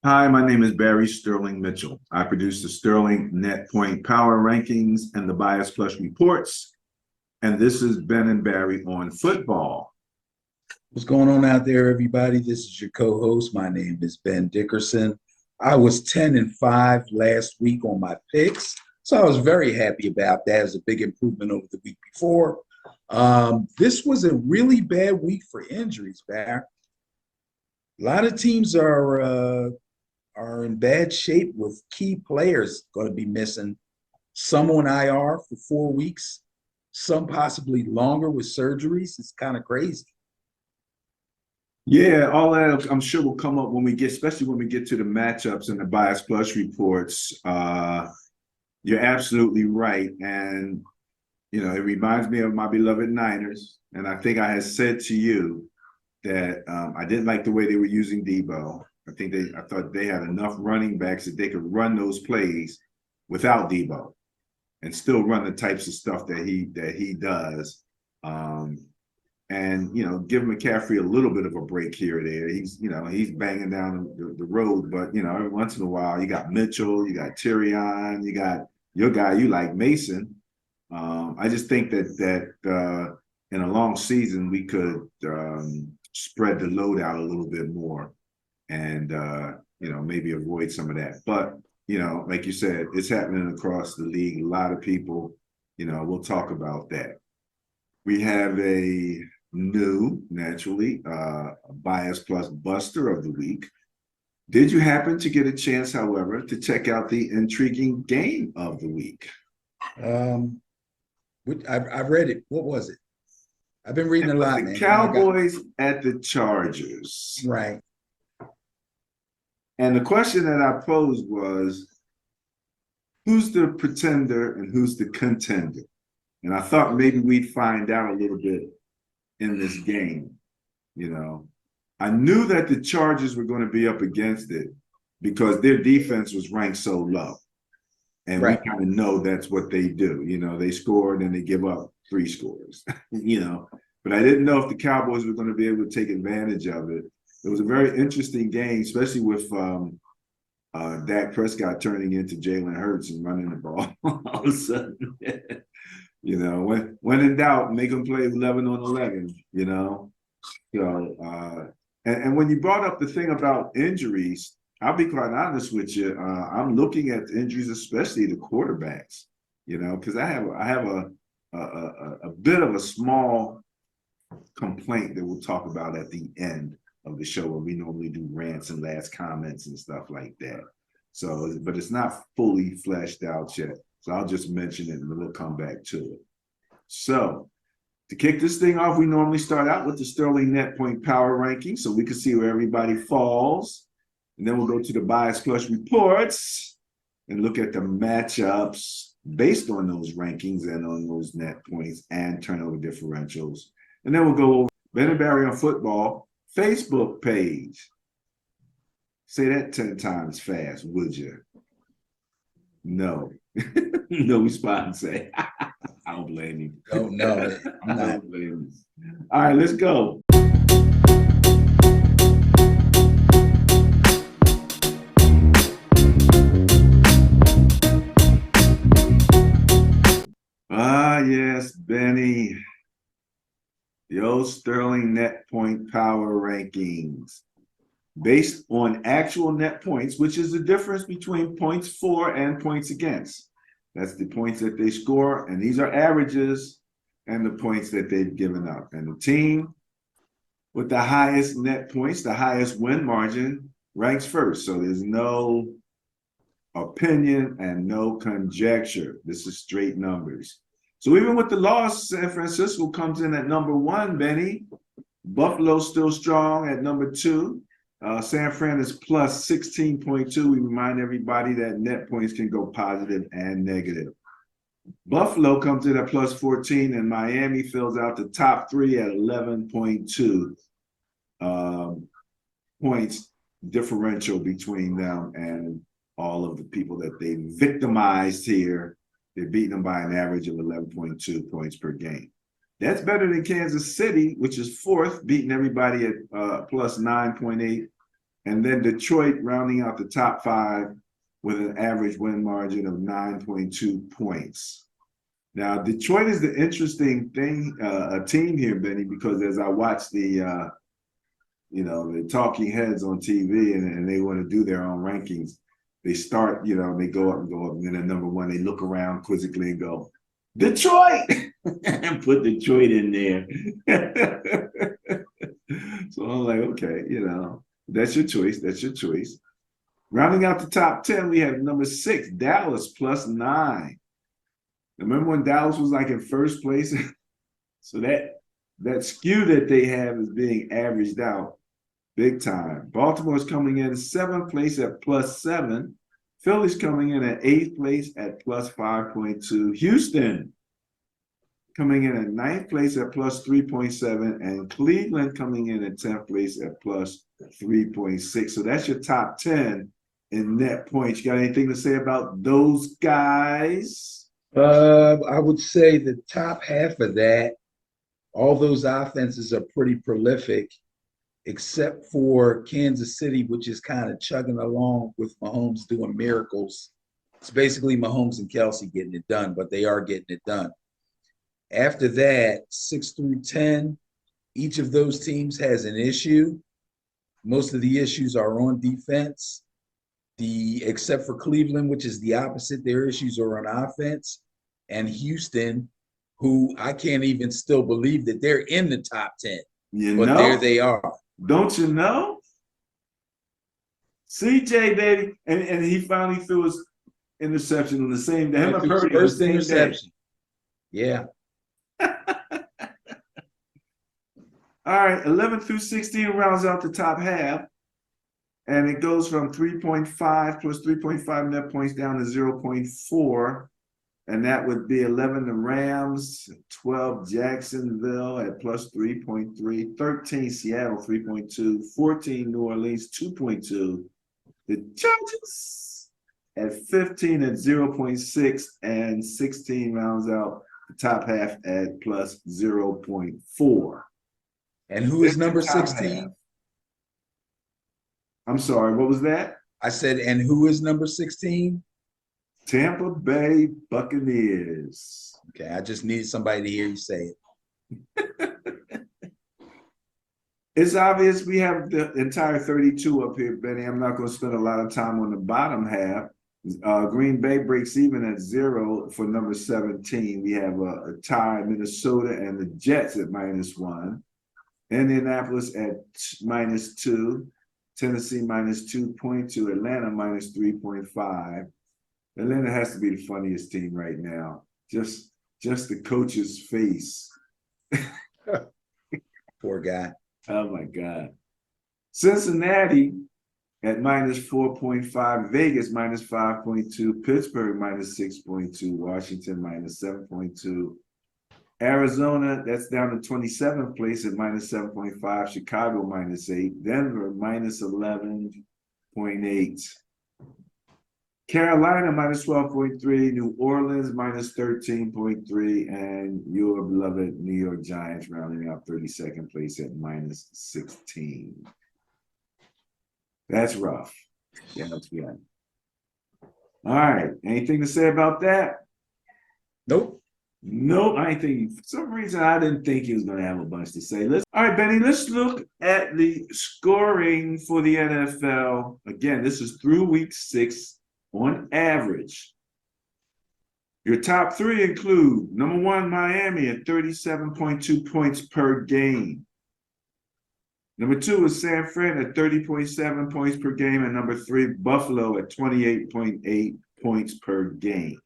Hi, my name is Barry Sterling Mitchell. I produce the Sterling Net Point Power Rankings and the Bias Plus Reports. And this is Ben and Barry on football. What's going on out there, everybody? This is your co-host. My name is Ben Dickerson. I was 10-5 last week on my picks, so I was very happy about that. It was a big improvement over the week before. This was a really bad week for injuries, Barry. A lot of teams are in bad shape with key players going to be missing. Some on IR for 4 weeks, some possibly longer with surgeries. It's kind of crazy. Yeah, all that I'm sure will come up when we get, especially when we get to the matchups and the Bias Plus reports. You're absolutely right. And, it reminds me of my beloved Niners. And I think I had said to you that I didn't like the way they were using Debo. I thought they had enough running backs that they could run those plays without Debo and still run the types of stuff that he does. And give McCaffrey a little bit of a break here or there. He's banging down the road, but every once in a while you got Mitchell, you got Tyrion, you got your guy you like, Mason. I just think that in a long season we could spread the load out a little bit more and maybe avoid some of that. But like you said, it's happening across the league. A lot of people, we'll talk about that. We have a new, naturally, Bias Plus Buster of the Week. Did you happen to get a chance, however, to check out the intriguing game of the week? I read it. What was it? I've been reading a lot, man. The Cowboys at the Chargers. Right. And the question that I posed was, who's the pretender and who's the contender? And I thought maybe we'd find out a little bit in this game. I knew that the Chargers were going to be up against it because their defense was ranked so low. And right. We kind of know that's what they do. They score and then they give up 3 scores, But I didn't know if the Cowboys were going to be able to take advantage of it. It was a very interesting game, especially with Dak Prescott turning into Jalen Hurts and running the ball all of a sudden. When in doubt, make them play 11 on 11, So, and when you brought up the thing about injuries, I'll be quite honest with you. I'm looking at injuries, especially the quarterbacks, because I have a bit of a small complaint that we'll talk about at the end of the show where we normally do rants and last comments and stuff like that. So, but it's not fully fleshed out yet. So I'll just mention it and we'll come back to it. So to kick this thing off, we normally start out with the Sterling Net Point Power Ranking so we can see where everybody falls. And then we'll go to the Bias Plus Reports and look at the matchups based on those rankings and on those net points and turnover differentials. And then we'll go over Ben and Barry on Football Facebook page. Say that 10 times fast, would you? No. No response. I don't blame you. Oh, no. I'm not. All right, let's go. Yes, Benny. The old Sterling Net Point Power Rankings. Based on actual net points, which is the difference between points for and points against. That's the points that they score, and these are averages and the points that they've given up. And the team with the highest net points, the highest win margin, ranks first. So there's no opinion and no conjecture. This is straight numbers. So even with the loss, San Francisco comes in at number 1, Benny. Buffalo's still strong at number 2. San Fran is plus 16.2. We remind everybody that net points can go positive and negative. Buffalo comes in at plus 14, and Miami fills out the top 3 at 11.2 points differential between them and all of the people that they victimized here. They're beating them by an average of 11.2 points per game. That's better than Kansas City, which is 4th, beating everybody at plus 9.8 And then Detroit rounding out the top 5 with an average win margin of 9.2 points. Now, Detroit is the interesting thing, a team here, Benny, because as I watch the talking heads on TV and they want to do their own rankings, they start, they go up, and then at number 1, they look around quizzically and go, Detroit, and put Detroit in there. So I'm like, okay, that's your choice. That's your choice. Rounding out the top 10, we have number 6, Dallas, +9. Remember when Dallas was like in first place? So that skew that they have is being averaged out big time. Baltimore's coming in 7th place at +7. Philly's coming in at 8th place at +5.2. Houston coming in at 9th place at +3.7. And Cleveland coming in at 10th place at +3.6. So that's your top 10 in net points. You got anything to say about those guys? I would say the top half of that, all those offenses are pretty prolific, except for Kansas City, which is kind of chugging along with Mahomes doing miracles. It's basically Mahomes and Kelsey getting it done, but they are getting it done. After that, 6 through 10, each of those teams has an issue. Most of the issues are on defense. Except for Cleveland, which is the opposite, their issues are on offense. And Houston, who I can't even still believe that they're in the top 10. But there they are. Don't you know? CJ, baby. And he finally threw his interception on the same day. First interception. Yeah. All right, 11 through 16 rounds out the top half. And it goes from 3.5 plus 3.5 net points down to 0.4. And that would be 11 the Rams, 12 Jacksonville at +3.3, 13 Seattle 3.2, 14 New Orleans 2.2, the Chargers at 15 at 0.6, and 16 rounds out the top half at +0.4. And who is number 16? I'm sorry, what was that? I said, and who is number 16? Tampa Bay Buccaneers. Okay, I just needed somebody to hear you say it. It's obvious we have the entire 32 up here, Benny. I'm not going to spend a lot of time on the bottom half. Green Bay breaks even at 0 for number 17. We have a tie, Minnesota and the Jets at -1. Indianapolis at -2. Tennessee -2.2. Atlanta -3.5. Atlanta has to be the funniest team right now. Just the coach's face. Poor guy. Oh my God. Cincinnati at -4.5, Vegas -5.2, Pittsburgh -6.2, Washington -7.2, Arizona, that's down to 27th place at -7.5, Chicago -8, Denver -11.8. Carolina -12.3, New Orleans -13.3, and your beloved New York Giants rounding out 32nd place at -16. That's rough. Yeah, that's good. All right. Anything to say about that? Nope. Nope. I ain't thinking. For some reason, I didn't think he was going to have a bunch to say. All right, Benny, let's look at the scoring for the NFL. Again, this is through week 6. On average, your top 3 include number 1, Miami at 37.2 points per game. Number 2 is San Fran at 30.7 points per game. And number 3, Buffalo at 28.8 points per game.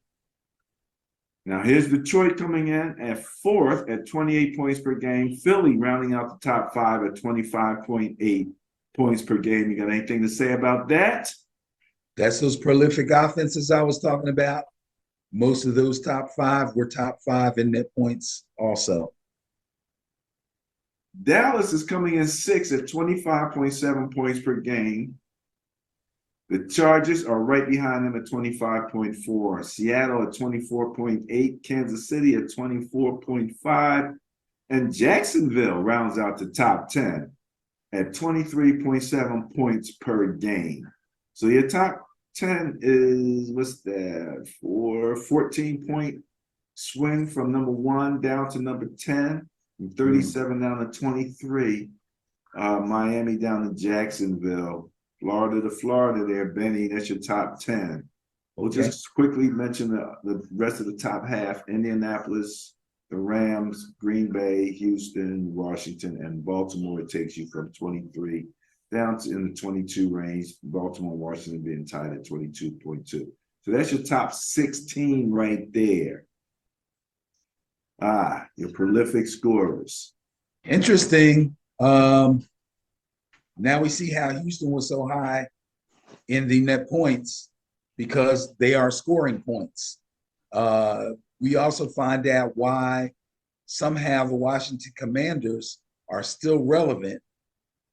Now, here's Detroit coming in at 4th at 28 points per game. Philly rounding out the top 5 at 25.8 points per game. You got anything to say about that? That's those prolific offenses I was talking about. Most of those top 5 were top 5 in net points also. Dallas is coming in 6th at 25.7 points per game. The Chargers are right behind them at 25.4. Seattle at 24.8. Kansas City at 24.5. And Jacksonville rounds out the top 10 at 23.7 points per game. So your top 10 is, what's that, for 14-point swing from number 1 down to number 10, from 37 down to 23. Miami down to Jacksonville, Florida to Florida there, Benny, that's your top 10. We'll just quickly mention the rest of the top half: Indianapolis, the Rams, Green Bay, Houston, Washington, and Baltimore. It takes you from 23 down to in the 22 range. Baltimore, Washington being tied at 22.2. So that's your top 16 right there. Your prolific scorers. Interesting. Now we see how Houston was so high in the net points because they are scoring points. We also find out why somehow the Washington Commanders are still relevant,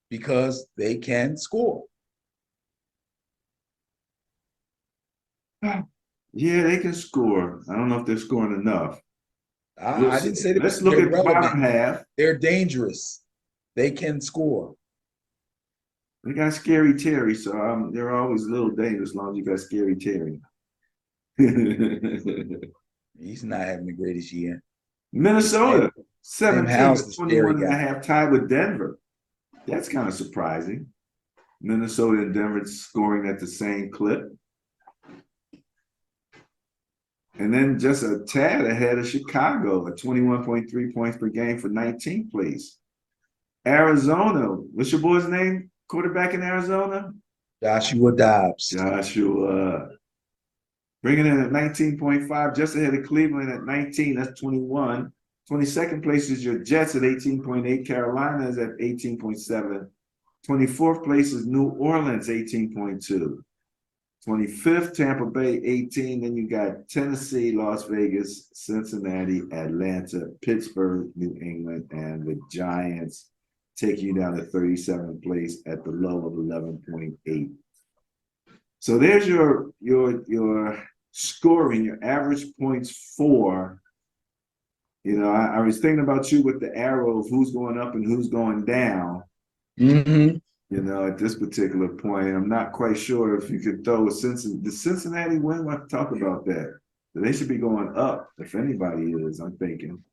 because they can score. Yeah, they can score. I don't know if they're scoring enough. I didn't say Let's look at the bottom half. They're dangerous. They can score. They got Scary Terry, so they're always a little dangerous as long as you got Scary Terry. He's not having the greatest year. Minnesota, 17, 21 and a guy. half, tied with Denver. That's kind of surprising. Minnesota and Denver scoring at the same clip. And then just a tad ahead of Chicago at 21.3 points per game for 19th place. Arizona, what's your boy's name? Quarterback in Arizona? Joshua Dobbs. Joshua. Bringing in at 19.5, just ahead of Cleveland at 19. That's 21. 22nd place is your Jets at 18.8. Carolina is at 18.7. 24th place is New Orleans, 18.2. 25th, Tampa Bay, 18. Then you got Tennessee, Las Vegas, Cincinnati, Atlanta, Pittsburgh, New England, and the Giants taking you down to 37th place at the low of 11.8. So there's your scoring, your average points for. I was thinking about you with the arrow of who's going up and who's going down. At this particular point, I'm not quite sure if you could throw the Cincinnati win. We'll have to talk about that. But they should be going up, if anybody is, I'm thinking.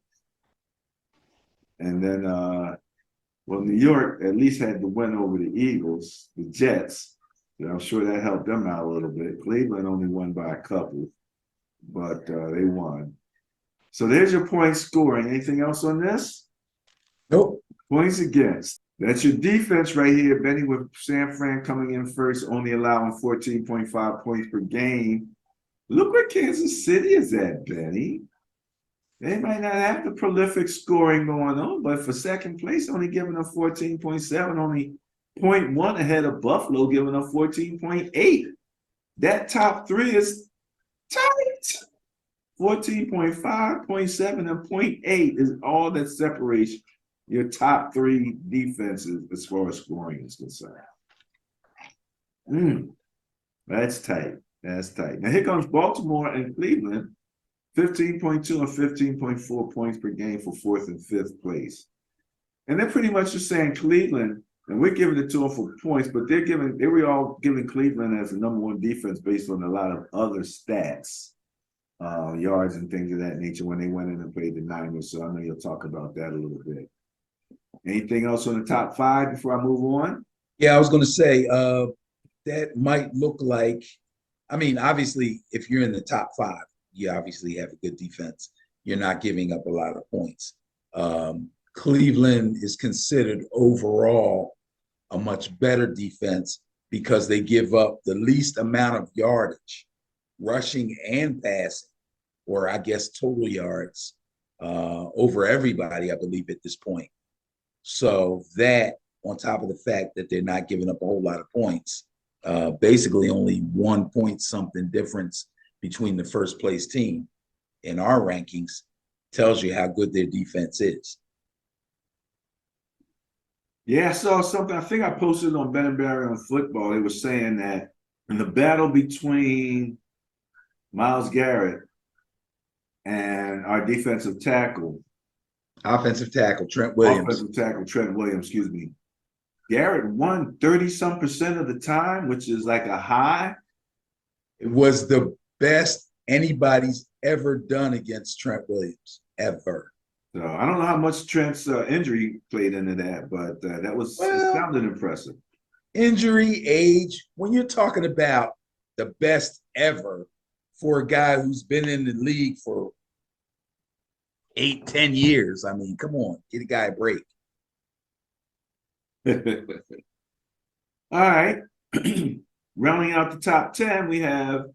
And then, New York at least had the win over the Eagles, the Jets. I'm sure that helped them out a little bit. Cleveland only won by a couple, but they won. So there's your point scoring. Anything else on this? Nope. Points against. That's your defense right here, Benny, with San Fran coming in first, only allowing 14.5 points per game. Look where Kansas City is at, Benny. They might not have the prolific scoring going on, but for second place, only giving them 14.7, only 0.1 ahead of Buffalo, giving them 14.8. That top three is tight. 14.5, 0.7, and 0.8 is all that separates your top three defenses as far as scoring is concerned. That's tight. That's tight. Now here comes Baltimore and Cleveland, 15.2 and 15.4 points per game for fourth and fifth place. And they're pretty much just saying Cleveland, and we're giving it to them for points, but they were all giving Cleveland as the number one defense based on a lot of other stats, yards and things of that nature when they went in and played the Niners. So I know you'll talk about that a little bit. Anything else on the top five before I move on? Yeah, I was going to say that might look like, obviously, if you're in the top five, you obviously have a good defense. You're not giving up a lot of points. Cleveland is considered overall a much better defense because they give up the least amount of yardage, rushing and passing, or I guess total yards, over everybody, I believe, at this point. So that, on top of the fact that they're not giving up a whole lot of points, basically only 1 point something difference between the first place team in our rankings, tells you how good their defense is. Yeah, I saw something. I think I posted on Ben and Barry on football. They were saying that in the battle between Myles Garrett and our defensive tackle, Offensive tackle, Trent Williams. Offensive tackle, Trent Williams, excuse me. Garrett won 30-some% of the time, which is like a high. It was the best anybody's ever done against Trent Williams, ever. So I don't know how much Trent's injury played into that, but it Well, sounded impressive. injury, age, when you're talking about the best ever for a guy who's been in the league for 8, 10 years, I mean, come on, get a guy a break. All right. Rounding out the top 10, we have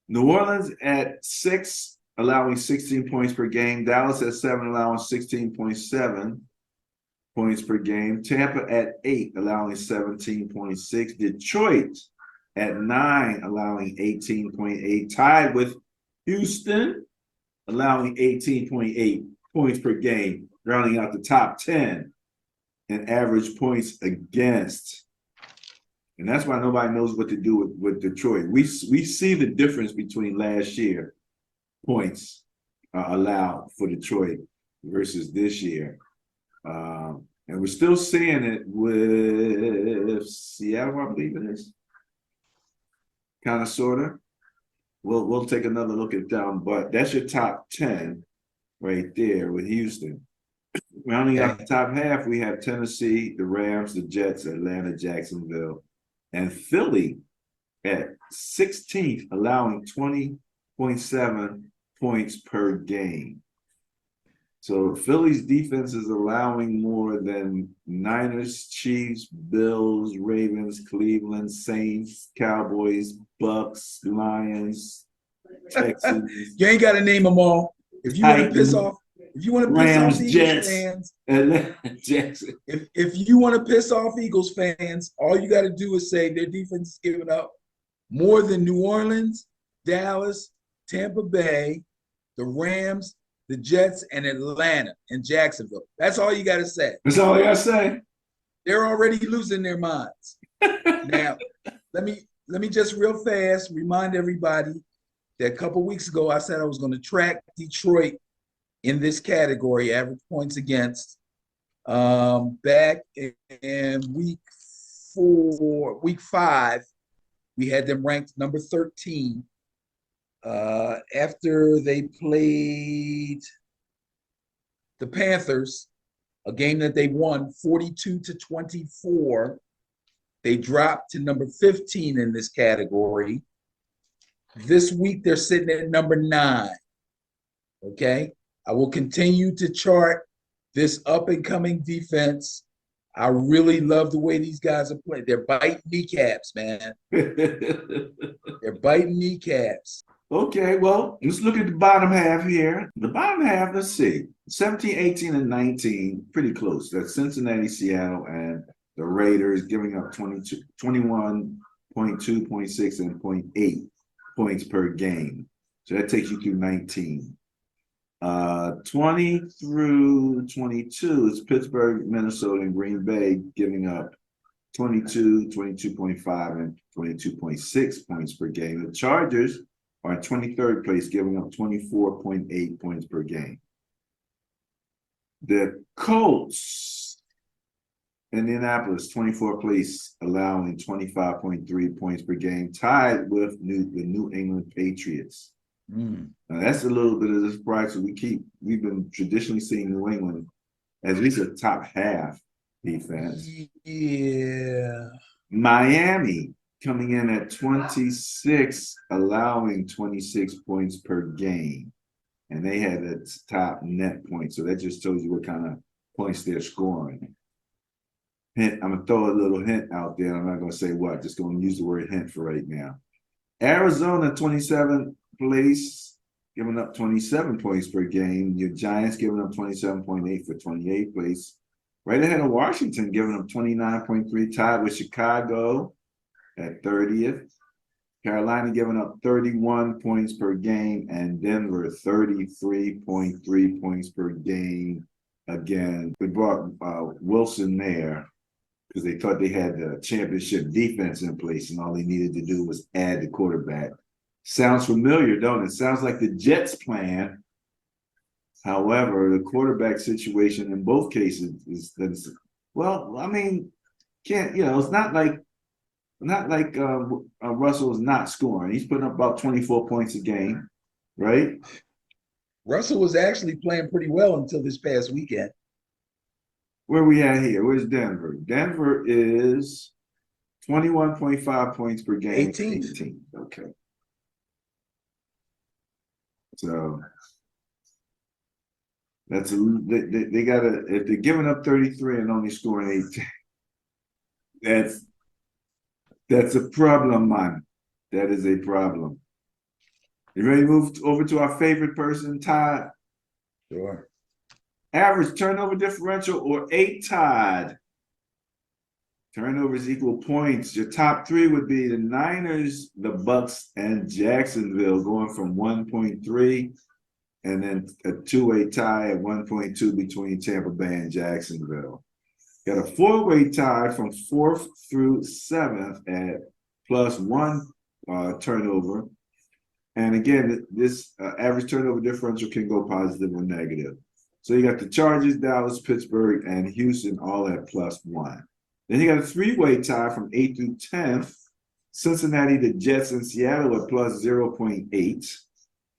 New Orleans at 6, allowing 16 points per game. Dallas at 7, allowing 16.7 points per game. Tampa at 8, allowing 17.6. Detroit at 9, allowing 18.8. Tied with Houston, allowing 18.8 points per game. Rounding out the top 10 in average points against. And that's why nobody knows what to do with Detroit. We see the difference between last year points allowed for Detroit versus this year. And we're still seeing it with Seattle, I believe it is. Kind of, sort of. We'll take another look at them, but that's your top 10 right there with Houston. Rounding out the top half, we have Tennessee, the Rams, the Jets, Atlanta, Jacksonville, and Philly at 16th, allowing 20.7 points per game. So Philly's defense is allowing more than Niners, Chiefs, Bills, Ravens, Cleveland, Saints, Cowboys, Bucks, Lions, Texans. You ain't got to name them all. If you want to piss off, Rams, Eagles Jets, fans, Atlanta, Jackson. if you want to piss off Eagles fans, all you got to do is say their defense is giving up more than New Orleans, Dallas, Tampa Bay, the Rams, the Jets, and Atlanta and Jacksonville. That's all you got to say. That's all I got to say. They're already losing their minds. Now, let me just real fast remind everybody that a couple weeks ago I said I was going to track Detroit in this category, average points against. Back in week 5, we had them ranked number 13. After they played the Panthers, a game that they won 42-24, they dropped to number 15 in this category. This week, they're sitting at number 9. Okay. I will continue to chart this up-and-coming defense. I really love the way these guys are playing. They're biting kneecaps, man. They're biting kneecaps. Okay, well, let's look at the bottom half here. The bottom half, let's see. 17, 18, and 19, pretty close. That's Cincinnati, Seattle, and the Raiders giving up 21.2, 0.6, and 0.8 points per game. So that takes you through 19. 20 through 22 is Pittsburgh, Minnesota, and Green Bay giving up 22, 22.5, and 22.6 points per game. The Chargers are in 23rd place, giving up 24.8 points per game. The Colts, Indianapolis, 24th place, allowing 25.3 points per game, tied with the New England Patriots. Now that's a little bit of the surprise. So we've been traditionally seeing New England as at least a top half defense. Yeah. Miami coming in at 26, allowing 26 points per game. And they had the top net points. So that just tells you what kind of points they're scoring. Hint, I'm going to throw a little hint out there. I'm not going to say what, just going to use the word hint for right now. Arizona, 27th place, giving up 27 points per game. Your Giants giving up 27.8 for 28th place. Right ahead of Washington, giving up 29.3, tied with Chicago at 30th. Carolina giving up 31 points per game, and Denver 33.3 points per game. Again, we brought Wilson there because they thought they had the championship defense in place, and all they needed to do was add the quarterback. Sounds familiar, don't it? Sounds like the Jets' plan. However, the quarterback situation in both cases is well, I mean, can't, it's not like Russell is not scoring. He's putting up about 24 points a game, right? Russell was actually playing pretty well until this past weekend. Where we at here? Where's Denver? Denver is 21.5 points per game. 18th. 18. Okay. So they gotta, if they're giving up 33 and only scoring 18, that's a problem, man. That is a problem. You ready to move over to our favorite person, Todd? Sure. Average turnover differential or Todd? Turnovers equal points. Your top three would be the Niners, the Bucks, and Jacksonville, going from 1.3, and then a two-way tie at 1.2 between Tampa Bay and Jacksonville. Got a four-way tie from 4th through 7th at +1 turnover. And again, this average turnover differential can go positive or negative. So you got the Chargers, Dallas, Pittsburgh, and Houston all at +1. Then you got a three-way tie from 8th through 10th. Cincinnati, the Jets, and Seattle at +0.8.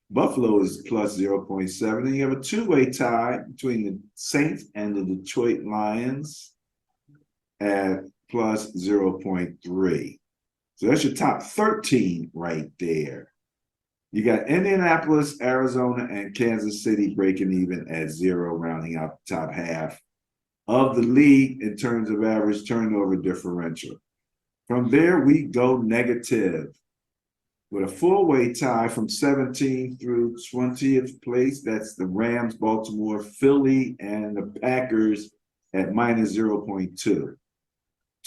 Buffalo is +0.7. Then you have a two-way tie between the Saints and the Detroit Lions at +0.3. So that's your top 13 right there. You got Indianapolis, Arizona, and Kansas City breaking even at 0, rounding out the top half of the league in terms of average turnover differential. From there, we go negative with a four-way tie from 17th through 20th place. That's the Rams, Baltimore, Philly, and the Packers at -0.2.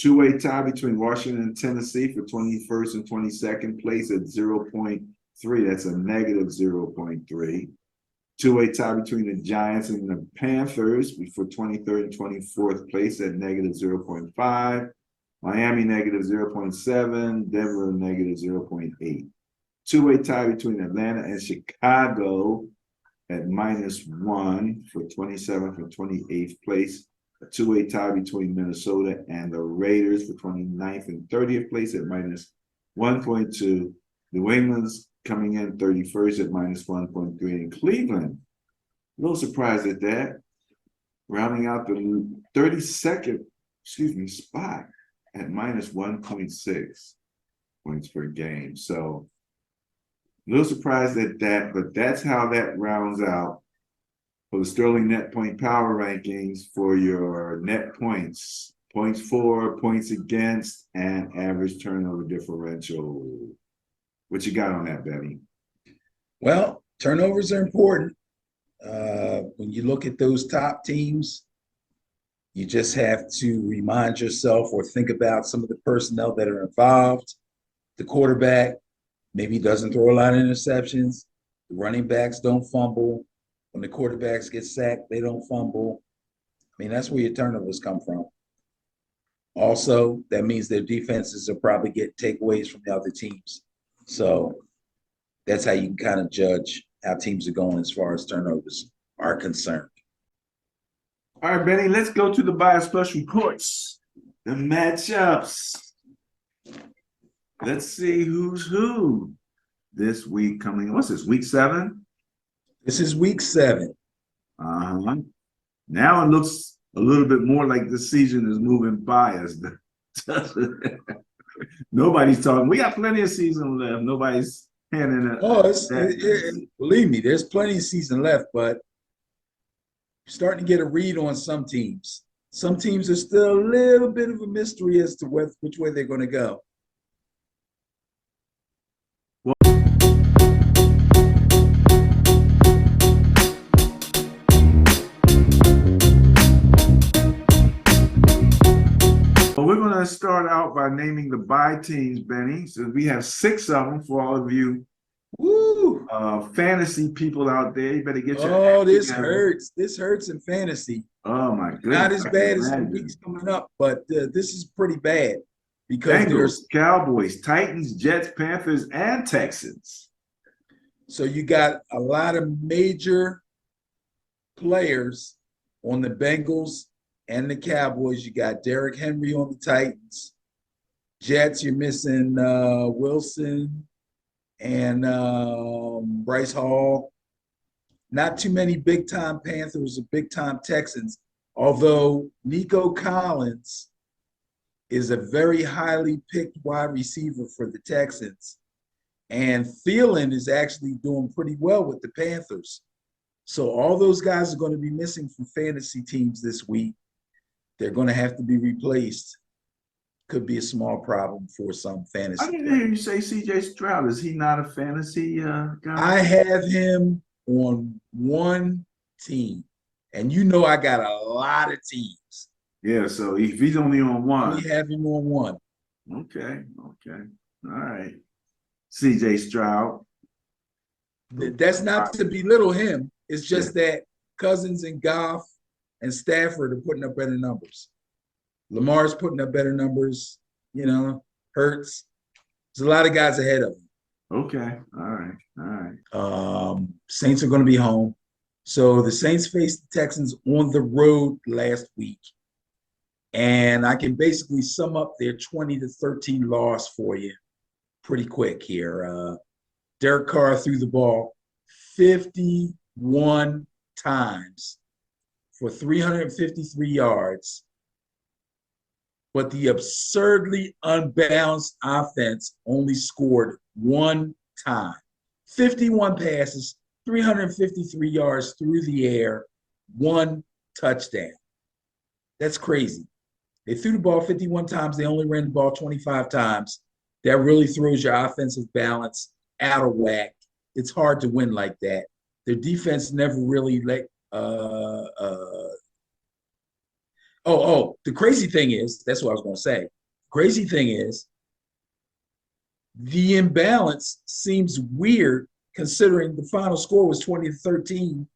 Two-way tie between Washington and Tennessee for 21st and 22nd place at 0.3. That's a -0.3. Two-way tie between the Giants and the Panthers for 23rd and 24th place at -0.5. Miami -0.7. Denver -0.8. Two-way tie between Atlanta and Chicago at -1 for 27th and 28th place. A two-way tie between Minnesota and the Raiders for 29th and 30th place at -1.2. New England's coming in 31st at -1.3. And Cleveland, a little surprised at that, rounding out the 32nd, spot at -1.6 points per game. So a little surprised at that, but that's how that rounds out for the Sterling Net Point Power Rankings for your net points, points for, points against, and average turnover differential. What you got on that, Benny? Well, turnovers are important. When you look at those top teams, you just have to remind yourself or think about some of the personnel that are involved. The quarterback maybe doesn't throw a lot of interceptions. The running backs don't fumble. When the quarterbacks get sacked, they don't fumble. I mean, that's where your turnovers come from. Also, that means their defenses will probably get takeaways from the other teams. So that's how you can kind of judge how teams are going as far as turnovers are concerned. All right, Benny, let's go to the Bias Plus reports, the matchups. Let's see who's who this week coming. What's this, week 7? This is week 7. Uh-huh. Now it looks a little bit more like the season is moving by us. Nobody's talking. We got plenty of season left. Nobody's handing it. Oh, believe me, there's plenty of season left, but starting to get a read on some teams. Some teams are still a little bit of a mystery as to which way they're going to go. Well, we're going to start out by naming the bye teams, Benny. So we have 6 of them for all of you fantasy people out there. You better get your this hurts. This hurts in fantasy. Oh my goodness. Not as bad as the weeks coming up, but this is pretty bad because Bengals, Cowboys, Titans, Jets, Panthers, and Texans. So you got a lot of major players on the Bengals and the Cowboys. You got Derrick Henry on the Titans. Jets, you're missing Wilson and Bryce Hall. Not too many big-time Panthers or big-time Texans, although Nico Collins is a very highly picked wide receiver for the Texans. And Thielen is actually doing pretty well with the Panthers. So all those guys are going to be missing from fantasy teams this week. They're going to have to be replaced. Could be a small problem for some fantasy. I didn't hear you say CJ Stroud. Is he not a fantasy guy? I have him on one team. And you know I got a lot of teams. Yeah, so if he's only on one. Only have him on one. Okay. All right. CJ Stroud. That's not to belittle him. It's just that Cousins and Goff and Stafford are putting up better numbers. Lamar's putting up better numbers, Hurts. There's a lot of guys ahead of him. Okay. All right. Saints are going to be home. So the Saints faced the Texans on the road last week. And I can basically sum up their 20-13 loss for you pretty quick here. Derek Carr threw the ball 51 times for 353 yards. But the absurdly unbalanced offense only scored one time. 51 passes, 353 yards through the air, one touchdown. That's crazy. They threw the ball 51 times. They only ran the ball 25 times. That really throws your offensive balance out of whack. It's hard to win like that. Their defense never really let the crazy thing is, that's what I was going to say. Crazy thing is, the imbalance seems weird considering the final score was 20-13.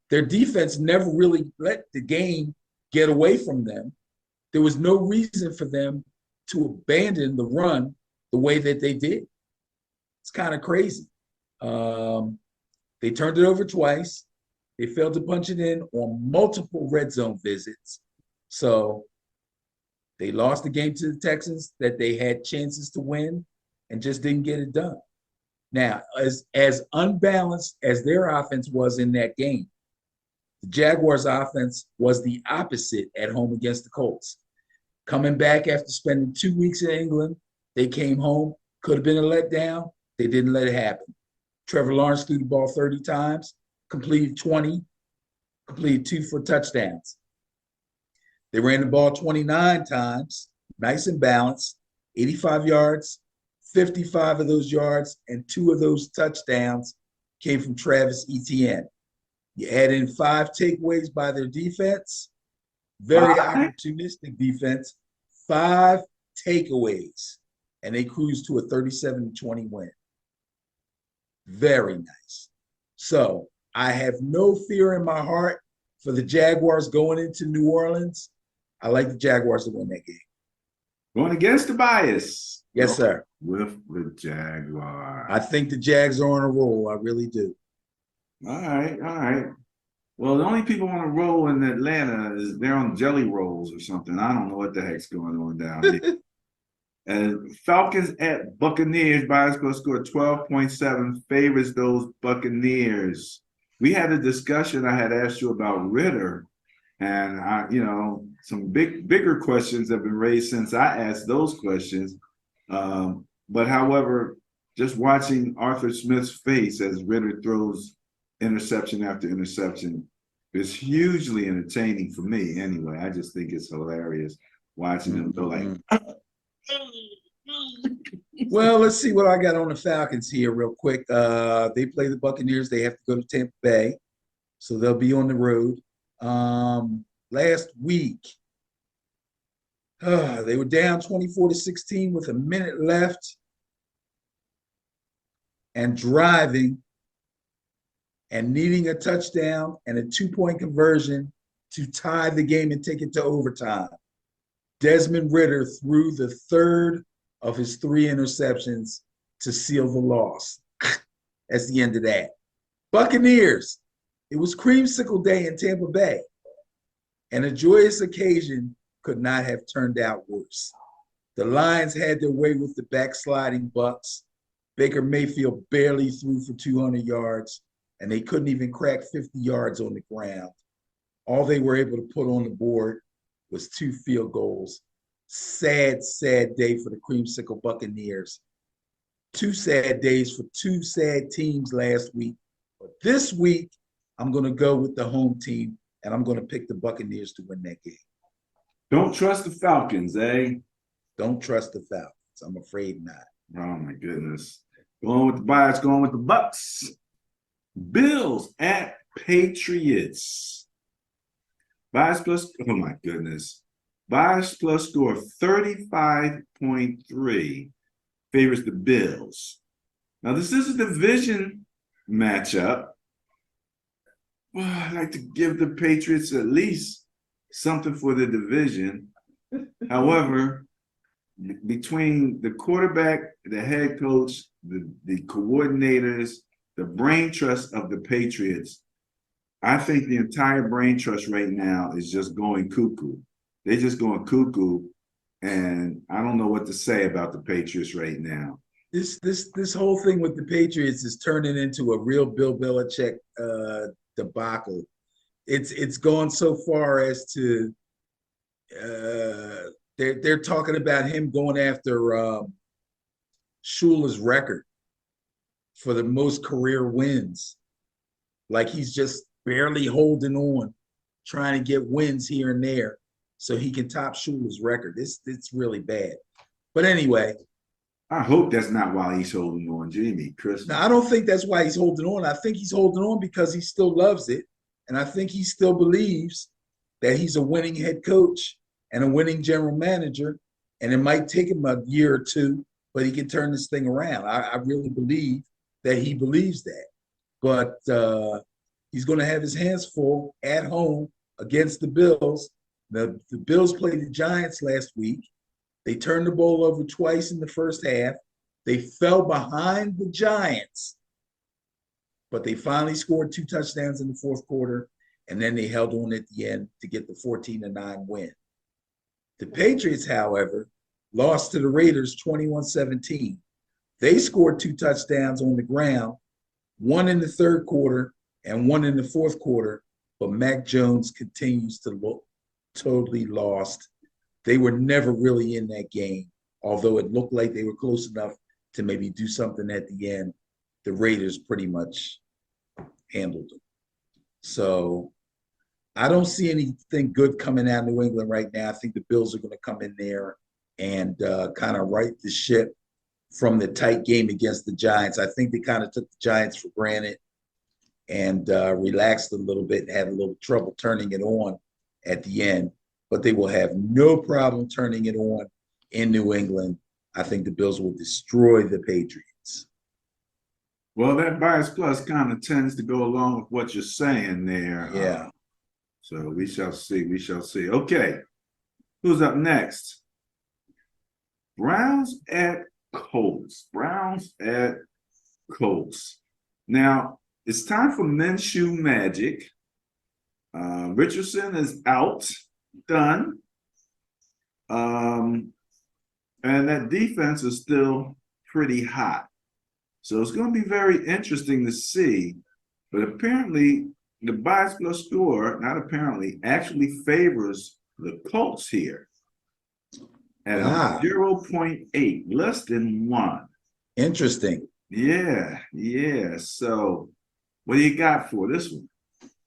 Their defense never really let the game get away from them. There was no reason for them to abandon the run the way that they did. It's kind of crazy. They turned it over twice. They failed to punch it in on multiple red zone visits. So they lost the game to the Texans that they had chances to win and just didn't get it done. Now, as unbalanced as their offense was in that game, the Jaguars' offense was the opposite at home against the Colts. Coming back after spending 2 weeks in England, they came home. Could have been a letdown. They didn't let it happen. Trevor Lawrence threw the ball 30 times, completed 20, completed 2 for touchdowns. They ran the ball 29 times, nice and balanced, 85 yards, 55 of those yards, and 2 of those touchdowns came from Travis Etienne. You add in 5 takeaways by their defense, very opportunistic defense, 5 takeaways, and they cruised to a 37-20 win. Very nice. So I have no fear in my heart for the Jaguars going into New Orleans. I like the Jaguars to win that game. Going against the bias. Yes, sir. With the Jaguars. I think the Jags are on a roll. I really do. All right. Well, the only people on a roll in Atlanta is they're on jelly rolls or something. I don't know what the heck's going on down there. And Falcons at Buccaneers, bias score 12.7 favors those Buccaneers. We had a discussion. I had asked you about Ritter, and some bigger questions have been raised since I asked those questions. But however, just watching Arthur Smith's face as Ritter throws interception after interception is hugely entertaining for me. Anyway, I just think it's hilarious watching him go like. Well, let's see what I got on the Falcons here real quick. They play the Buccaneers. They have to go to Tampa Bay, so they'll be on the road. Last week, they were down 24-16 with a minute left and driving and needing a touchdown and a 2-point conversion to tie the game and take it to overtime. Desmond Ritter threw the third of his 3 interceptions to seal the loss. That's the end of that. Buccaneers, it was creamsicle day in Tampa Bay. and a joyous occasion could not have turned out worse. The Lions had their way with the backsliding Bucks. Baker Mayfield barely threw for 200 yards, and they couldn't even crack 50 yards on the ground. All they were able to put on the board was 2 field goals. Sad, sad day for the Creamsicle Buccaneers. 2 sad days for 2 sad teams last week. But this week, I'm going to go with the home team, and I'm going to pick the Buccaneers to win that game. Don't trust the Falcons, eh? Don't trust the Falcons. I'm afraid not. Oh my goodness. Going with the bias, going with the Bucks. Bills at Patriots. Bias plus, oh my goodness. Bias plus score 35.3 favors the Bills. Now, this is a division matchup. Well, I'd like to give the Patriots at least something for the division. However, between the quarterback, the head coach, the coordinators, the brain trust of the Patriots, I think the entire brain trust right now is just going cuckoo. They're just going cuckoo, and I don't know what to say about the Patriots right now. This whole thing with the Patriots is turning into a real Bill Belichick debacle. It's gone so far as to they're talking about him going after Shula's record for the most career wins. Like he's just barely holding on, trying to get wins here and there so he can top Shula's record. It's really bad. But anyway. I hope that's not why he's holding on, Jimmy. Chris. No, I don't think that's why he's holding on. I think he's holding on because he still loves it. And I think he still believes that he's a winning head coach and a winning general manager. And it might take him a year or two, but he can turn this thing around. I really believe that he believes that. But he's going to have his hands full at home against the Bills. The Bills played the Giants last week. They turned the ball over twice in the first half. They fell behind the Giants, but they finally scored 2 touchdowns in the fourth quarter, and then they held on at the end to get the 14-9 win. The Patriots, however, lost to the Raiders 21-17. They scored 2 touchdowns on the ground, 1 in the third quarter and 1 in the fourth quarter, but Mac Jones continues to look totally lost. They were never really in that game, although it looked like they were close enough to maybe do something at the end. The Raiders pretty much handled them. So I don't see anything good coming out of New England right now. I think the Bills are going to come in there and kind of right the ship from the tight game against the Giants. I think they kind of took the Giants for granted and relaxed a little bit and had a little trouble turning it on at the end. But they will have no problem turning it on in New England. I think the Bills will destroy the Patriots. Well, that bias plus kind of tends to go along with what you're saying there. Yeah. So we shall see. We shall see. Okay. Who's up next? Browns at Colts. Browns at Colts. Now, it's time for Minshew magic. Richardson is out. Done. And that defense is still pretty hot. So it's going to be very interesting to see. But apparently, the bias plus score, not apparently, actually favors the Colts here at 0.8, less than 1. Interesting. Yeah. So what do you got for this one?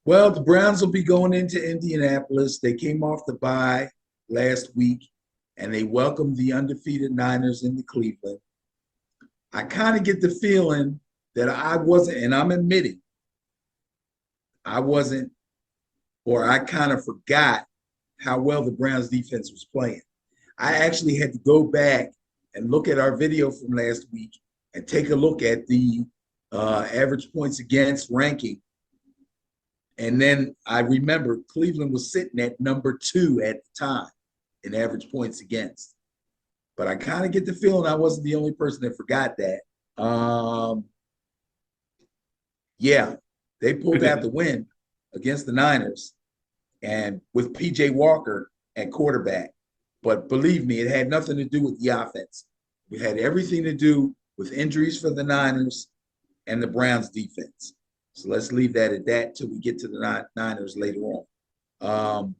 Well, the Browns will be going into Indianapolis. They came off the bye last week, and they welcomed the undefeated Niners into Cleveland. I kind of get the feeling that I wasn't, and I'm admitting, I wasn't, or I kind of forgot how well the Browns defense was playing. I actually had to go back and look at our video from last week and take a look at the average points against ranking. And then I remember Cleveland was sitting at number 2 at the time in average points against. But I kind of get the feeling I wasn't the only person that forgot that. Yeah, they pulled out the win against the Niners. and with PJ Walker at quarterback. But believe me, it had nothing to do with the offense. It had everything to do with injuries for the Niners and the Browns defense. So let's leave that at that till we get to the Niners later on.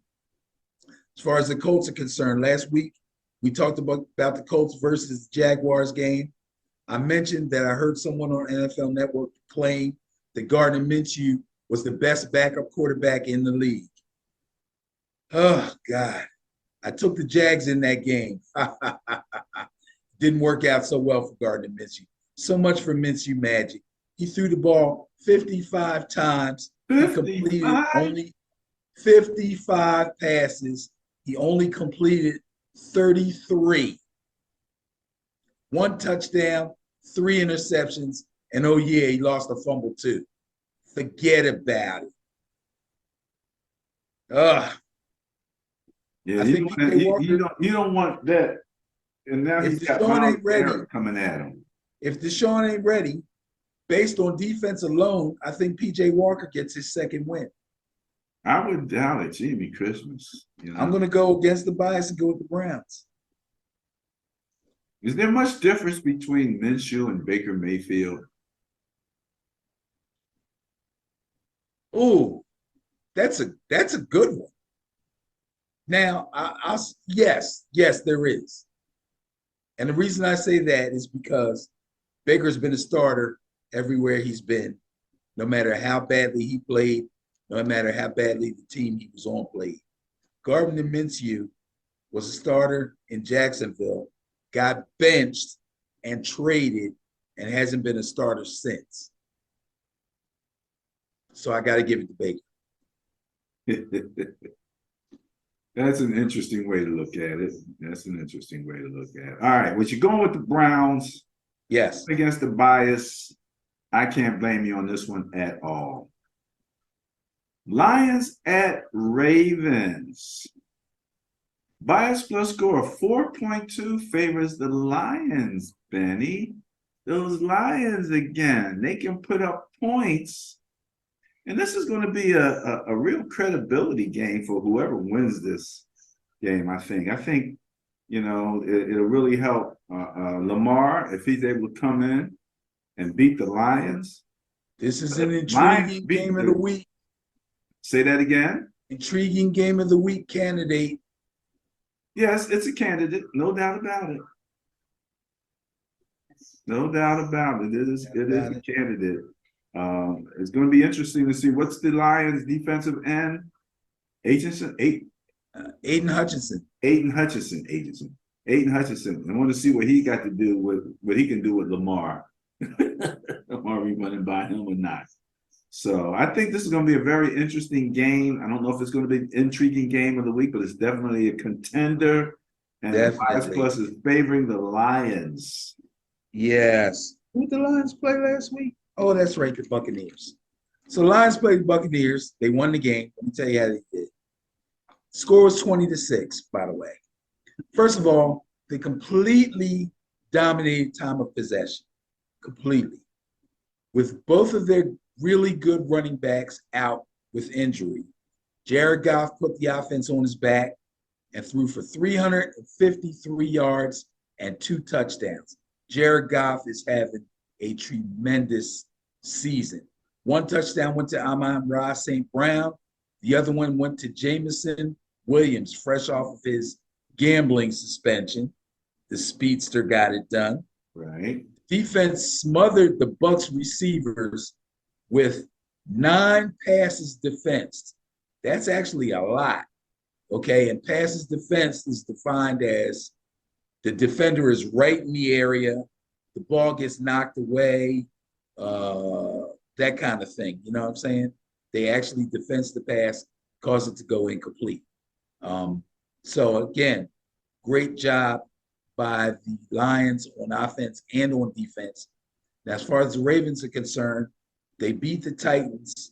As far as the Colts are concerned, last week we talked about the Colts versus Jaguars game. I mentioned that I heard someone on NFL Network claim that Gardner Minshew was the best backup quarterback in the league. Oh, God. I took the Jags in that game. Didn't work out so well for Gardner Minshew. So much for Minshew magic. He threw the ball 55 times. 55? He completed only 55 passes. He only completed 33. 1 touchdown, 3 interceptions, and oh yeah, he lost a fumble too. Forget about it. Yeah, I think you don't want that. And now he's got Miles Garrett coming at him. If Deshaun ain't ready, based on defense alone, I think PJ Walker gets his second win. I would doubt it. Jimmy Christmas. You know? I'm going to go against the bias and go with the Browns. Is there much difference between Minshew and Baker Mayfield? Oh, that's a good one. Now, yes, there is. And the reason I say that is because Baker's been a starter everywhere he's been, no matter how badly he played, no matter how badly the team he was on played. Gardner Minshew was a starter in Jacksonville, got benched and traded, and hasn't been a starter since. So I got to give it to Baker. That's an interesting way to look at it. That's an interesting way to look at it. All right, well, you're going with the Browns. Yes. Against the bias. I can't blame you on this one at all. Lions at Ravens. Bias plus score of 4.2 favors the Lions, Benny. Those Lions again, they can put up points. And this is going to be a real credibility game for whoever wins this game, I think. I think, it'll really help Lamar if he's able to come in and beat the Lions. This is an intriguing game of the week. Say that again? Intriguing game of the week candidate. Yes, it's a candidate. No doubt about it. No doubt about it. It is a candidate. It's going to be interesting to see what's the Lions' defensive end. Aiden Hutchinson. I want to see what he got to do with what he can do with Lamar. Lamar running by him or not. So I think this is going to be a very interesting game. I don't know if it's going to be an intriguing game of the week, but it's definitely a contender. And the Bias Plus is favoring the Lions. Yes. Who did the Lions play last week? Oh, that's right, the Buccaneers. So Lions played the Buccaneers. They won the game. Let me tell you how they did. Score was 20-6, by the way. First of all, they completely dominated time of possession. Completely. With both of their really good running backs out with injury, Jared Goff put the offense on his back and threw for 353 yards and 2 touchdowns. Jared Goff is having a tremendous season. 1 touchdown went to Amon-Ra St. Brown. The other one went to Jameson Williams, fresh off of his gambling suspension. The speedster got it done. Right. Defense smothered the Bucs receivers with 9 passes defensed. That's actually a lot. Okay, and passes defense is defined as the defender is right in the area, the ball gets knocked away, that kind of thing. You know what I'm saying? They actually defense the pass, cause it to go incomplete. So again, great job by the Lions on offense and on defense. Now, as far as the Ravens are concerned, they beat the Titans.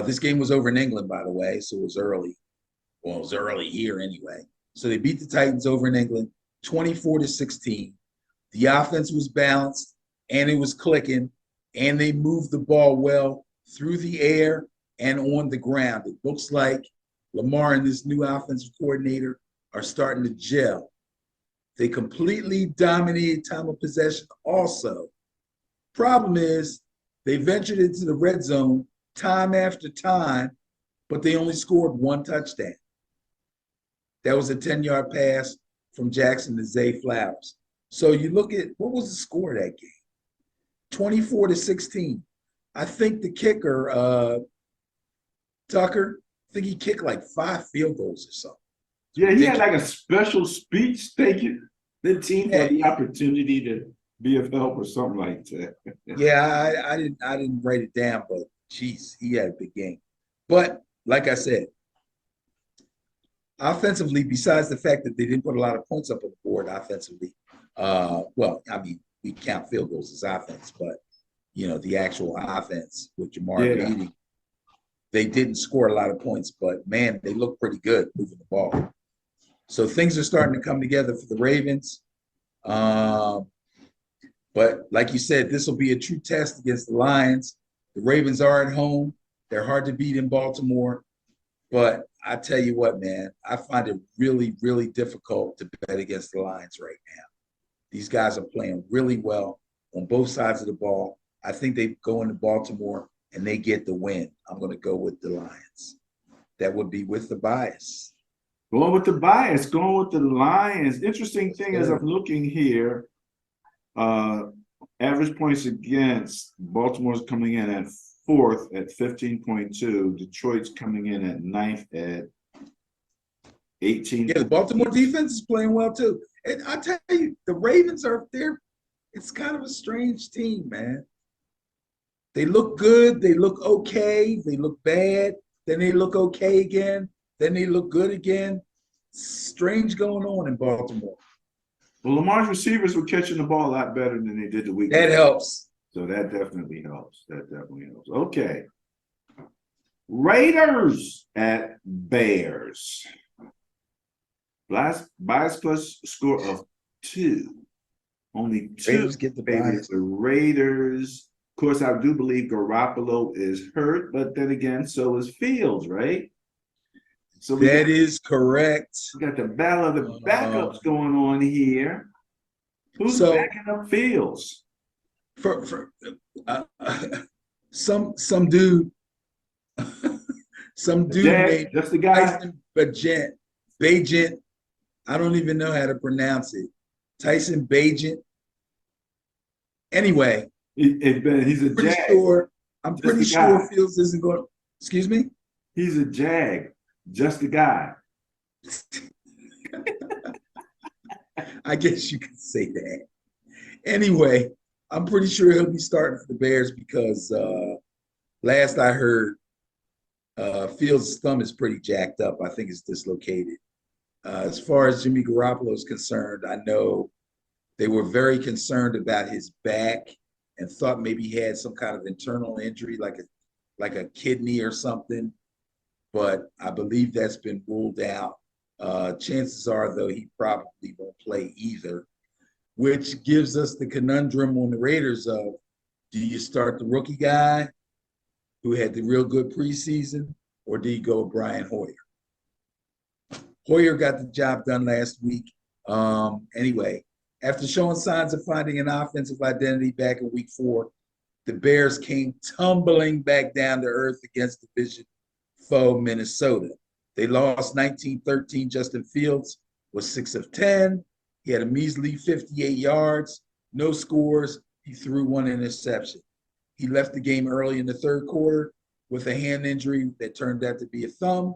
This game was over in England, by the way, so it was early. Well, it was early here anyway. So they beat the Titans over in England, 24-16. The offense was balanced, and it was clicking, and they moved the ball well through the air and on the ground. It looks like Lamar and this new offensive coordinator are starting to gel. They completely dominated time of possession also. Problem is, they ventured into the red zone time after time, but they only scored one touchdown. That was a 10-yard pass from Jackson to Zay Flowers. So you look at, what was the score of that game? 24-16. I think the kicker, Tucker, I think he kicked like 5 field goals or something. Yeah, he had like a special speech thanking the team for the opportunity to be of help or something like that. Yeah, I didn't write it down, but geez, he had a big game. But like I said, offensively, besides the fact that they didn't put a lot of points up on the board offensively, well, I mean, we count field goals as offense, but you know, the actual offense with Jamar leading, they didn't score a lot of points, but man, they look pretty good moving the ball. So things are starting to come together for the Ravens. But like you said, this will be a true test against the Lions. The Ravens are at home. They're hard to beat in Baltimore. But I tell you what, man, I find it really, really difficult to bet against the Lions right now. These guys are playing really well on both sides of the ball. I think they go into Baltimore and they get the win. I'm going to go with the Lions. That would be with the bias. Going with the bias, going with the Lions. Interesting thing is I'm looking here, average points against, Baltimore's coming in at 4th at 15.2. Detroit's coming in at 9th at 18. Yeah, the Baltimore defense is playing well too. And I tell you, the Ravens are there. It's kind of a strange team, man. They look good. They look okay. They look bad. Then they look okay again. Then they look good again. Strange going on in Baltimore. Well, Lamar's receivers were catching the ball a lot better than they did the week That before. helps. So that definitely helps. That definitely helps. Okay. Raiders at Bears. Bias plus score of 2. Only 2 Raiders get the bias. The Raiders. Of course, I do believe Garoppolo is hurt, but then again, so is Fields, right? So that is correct. We got the battle of the backups going on here. Who's backing up Fields? Some dude named just the guy. Tyson Bagent. I don't even know how to pronounce it. Tyson Bagent. Anyway, he's a Jag. I'm pretty sure Fields isn't going. Excuse me? He's a Jag. Just a guy. I guess you could say that. Anyway, I'm pretty sure he'll be starting for the Bears because last I heard, Fields' thumb is pretty jacked up. I think it's dislocated. As far as Jimmy Garoppolo is concerned, I know they were very concerned about his back and thought maybe he had some kind of internal injury, like a kidney or something. But I believe that's been ruled out. Chances are, though, he probably won't play either, which gives us the conundrum on the Raiders of, do you start the rookie guy who had the real good preseason, or do you go with Brian Hoyer? Hoyer got the job done last week. Anyway, after showing signs of finding an offensive identity back in week 4, the Bears came tumbling back down to earth against division foe Minnesota. They lost 19-13. Justin Fields was 6 of 10. He had a measly 58 yards, no scores. He threw 1 interception. He left the game early in the 3rd quarter with a hand injury that turned out to be a thumb.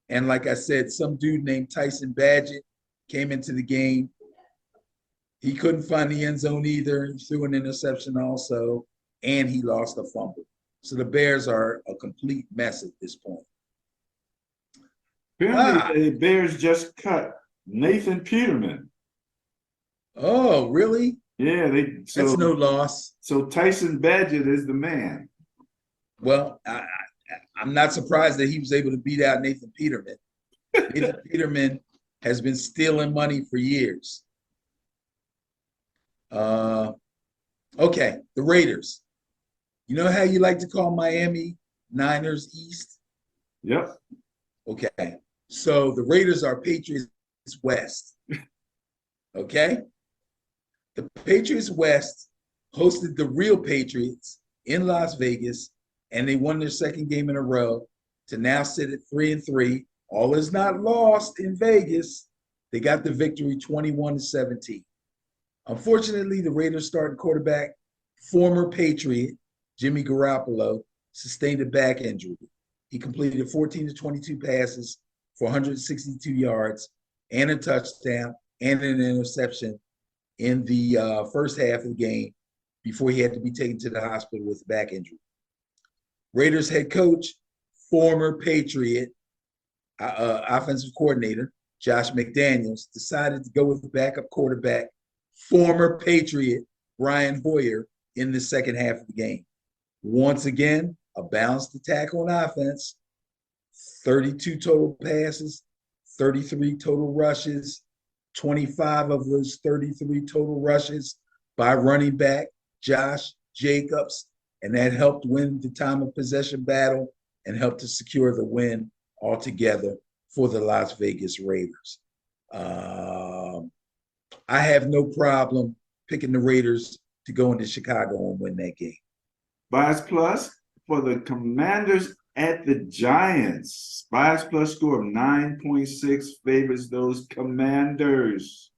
And like I said, some dude named Tyson Bagent came into the game. He couldn't find the end zone either. He threw an interception also, and he lost a fumble. So the Bears are a complete mess at this point. Apparently, the Bears just cut Nathan Peterman. Oh, really? Yeah, that's no loss. So Tyson Bagent is the man. Well, I'm not surprised that he was able to beat out Nathan Peterman. Nathan Peterman has been stealing money for years. Okay, the Raiders. You know how you like to call Miami Niners East? Yep. Okay. So the Raiders are Patriots West. Okay. The Patriots West hosted the real Patriots in Las Vegas, and they won their second game in a row to now sit at 3-3. All is not lost in Vegas. They got the victory 21-17. Unfortunately, the Raiders starting quarterback, former Patriot Jimmy Garoppolo, sustained a back injury. He completed 14 to 22 passes for 162 yards and a touchdown and an interception in the first half of the game before he had to be taken to the hospital with a back injury. Raiders head coach, former Patriot offensive coordinator, Josh McDaniels, decided to go with the backup quarterback, former Patriot Brian Hoyer, in the second half of the game. Once again, a balanced attack on offense, 32 total passes, 33 total rushes, 25 of those 33 total rushes by running back Josh Jacobs, and that helped win the time of possession battle and helped to secure the win altogether for the Las Vegas Raiders. I have no problem picking the Raiders to go into Chicago and win that game. Bias Plus for the Commanders at the Giants. Bias Plus score of 9.6 favors those Commanders.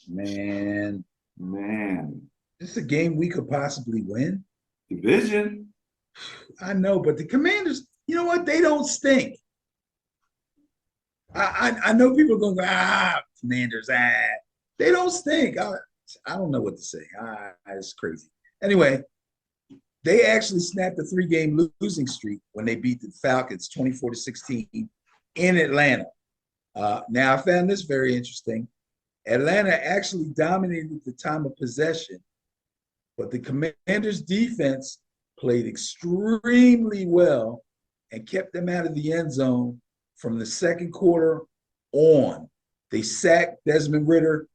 Man, this is a game we could possibly win. Division. I know, but the Commanders, you know what? They don't stink. I know people are going to go, Commanders, They don't stink. I don't know what to say. It's crazy. Anyway, they actually snapped a 3-game losing streak when they beat the Falcons 24-16 in Atlanta. Now, I found this very interesting. Atlanta actually dominated the time of possession, but the Commanders' defense played extremely well and kept them out of the end zone from the second quarter on. They sacked Desmond Ridder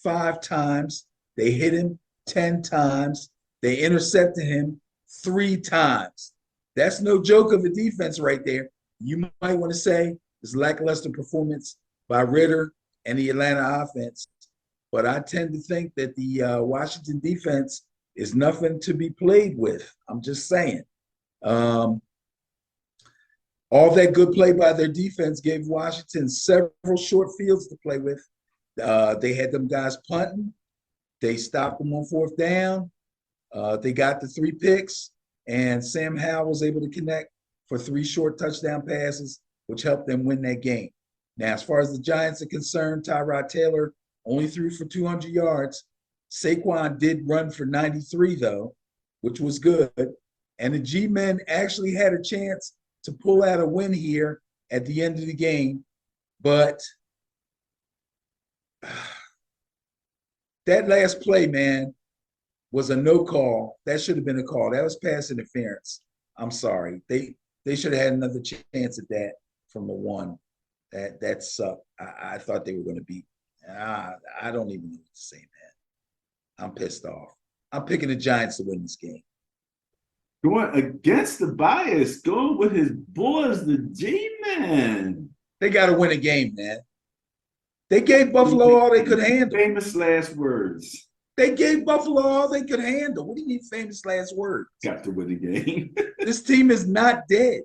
5 times. They hit him 10 times. They intercepted him 3 times. That's no joke of a defense right there. You might want to say it's lackluster performance by Ridder and the Atlanta offense, but I tend to think that the Washington defense is nothing to be played with. I'm just saying. All that good play by their defense gave Washington several short fields to play with. They had them guys punting. They stopped them on 4th down. They got the 3 picks, and Sam Howell was able to connect for 3 short touchdown passes, which helped them win that game. Now, as far as the Giants are concerned, Tyrod Taylor only threw for 200 yards. Saquon did run for 93, though, which was good. And the G-men actually had a chance to pull out a win here at the end of the game. But that last play, man, was a no call. That should have been a call. That was pass interference. I'm sorry. They should have had another chance at that from the 1. That sucked. I thought they were going to beat. I don't even know what to say, man. I'm pissed off. I'm picking the Giants to win this game. Going against the bias, going with his boys, the G-Men. They got to win a game, man. They gave Buffalo all they could handle. Famous last words. They gave Buffalo all they could handle. What do you mean famous last words? Got to win the game. This team is not dead.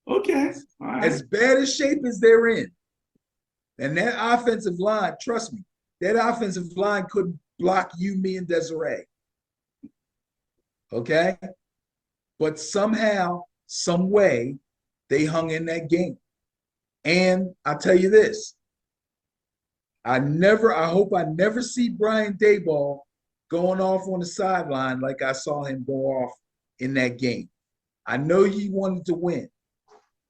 Okay. All right. As bad a shape as they're in. And that offensive line, trust me, that offensive line couldn't block you, me, and Desiree. Okay? But somehow, some way, they hung in that game. And I'll tell you this. I hope I never see Brian Daboll going off on the sideline like I saw him go off in that game. I know he wanted to win.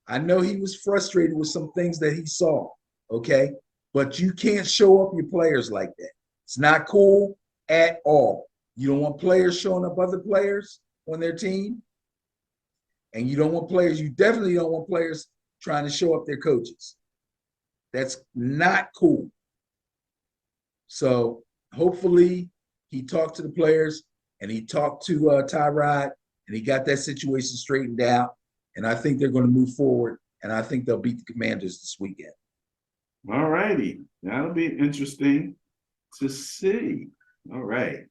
I know he was frustrated with some things that he saw, okay? But you can't show up your players like that. It's not cool at all. You don't want players showing up other players on their team. And you definitely don't want players trying to show up their coaches. That's not cool. So hopefully he talked to the players and he talked to Tyrod and he got that situation straightened out. And I think they're going to move forward, and I think they'll beat the Commanders this weekend. All righty. That'll be interesting to see. All right.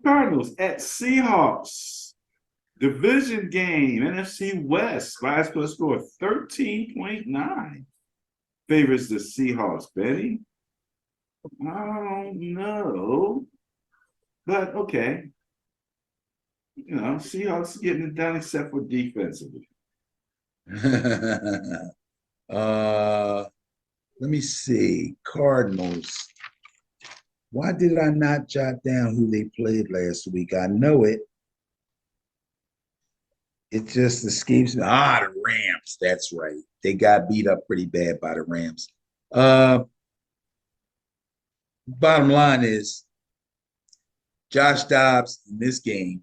Cardinals at Seahawks. Division game, NFC West. Bias plus score 13.9. Favors the Seahawks. Betty? I don't know. But okay. Seahawks getting it done except for defensively. Let me see. Cardinals. Why did I not jot down who they played last week? I know it. It just escapes me. The Rams. That's right. They got beat up pretty bad by the Rams. Bottom line is Josh Dobbs in this game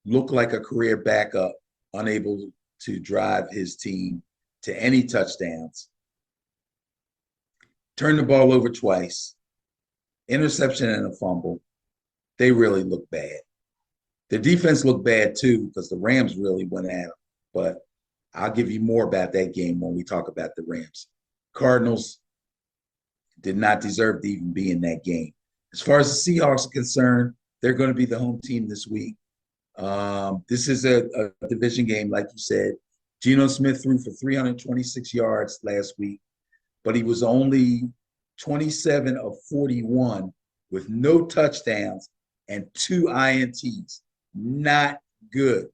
looked like a career backup, unable to drive his team to any touchdowns. Turned the ball over twice. Interception and a fumble. They really look bad. The defense looked bad too because the Rams really went at them. But I'll give you more about that game when we talk about the Rams. Cardinals did not deserve to even be in that game. As far as the Seahawks are concerned, they're going to be the home team this week. This is a division game, like you said. Geno Smith threw for 326 yards last week, but he was only 27 of 41 with no touchdowns and 2 INTs. Not good.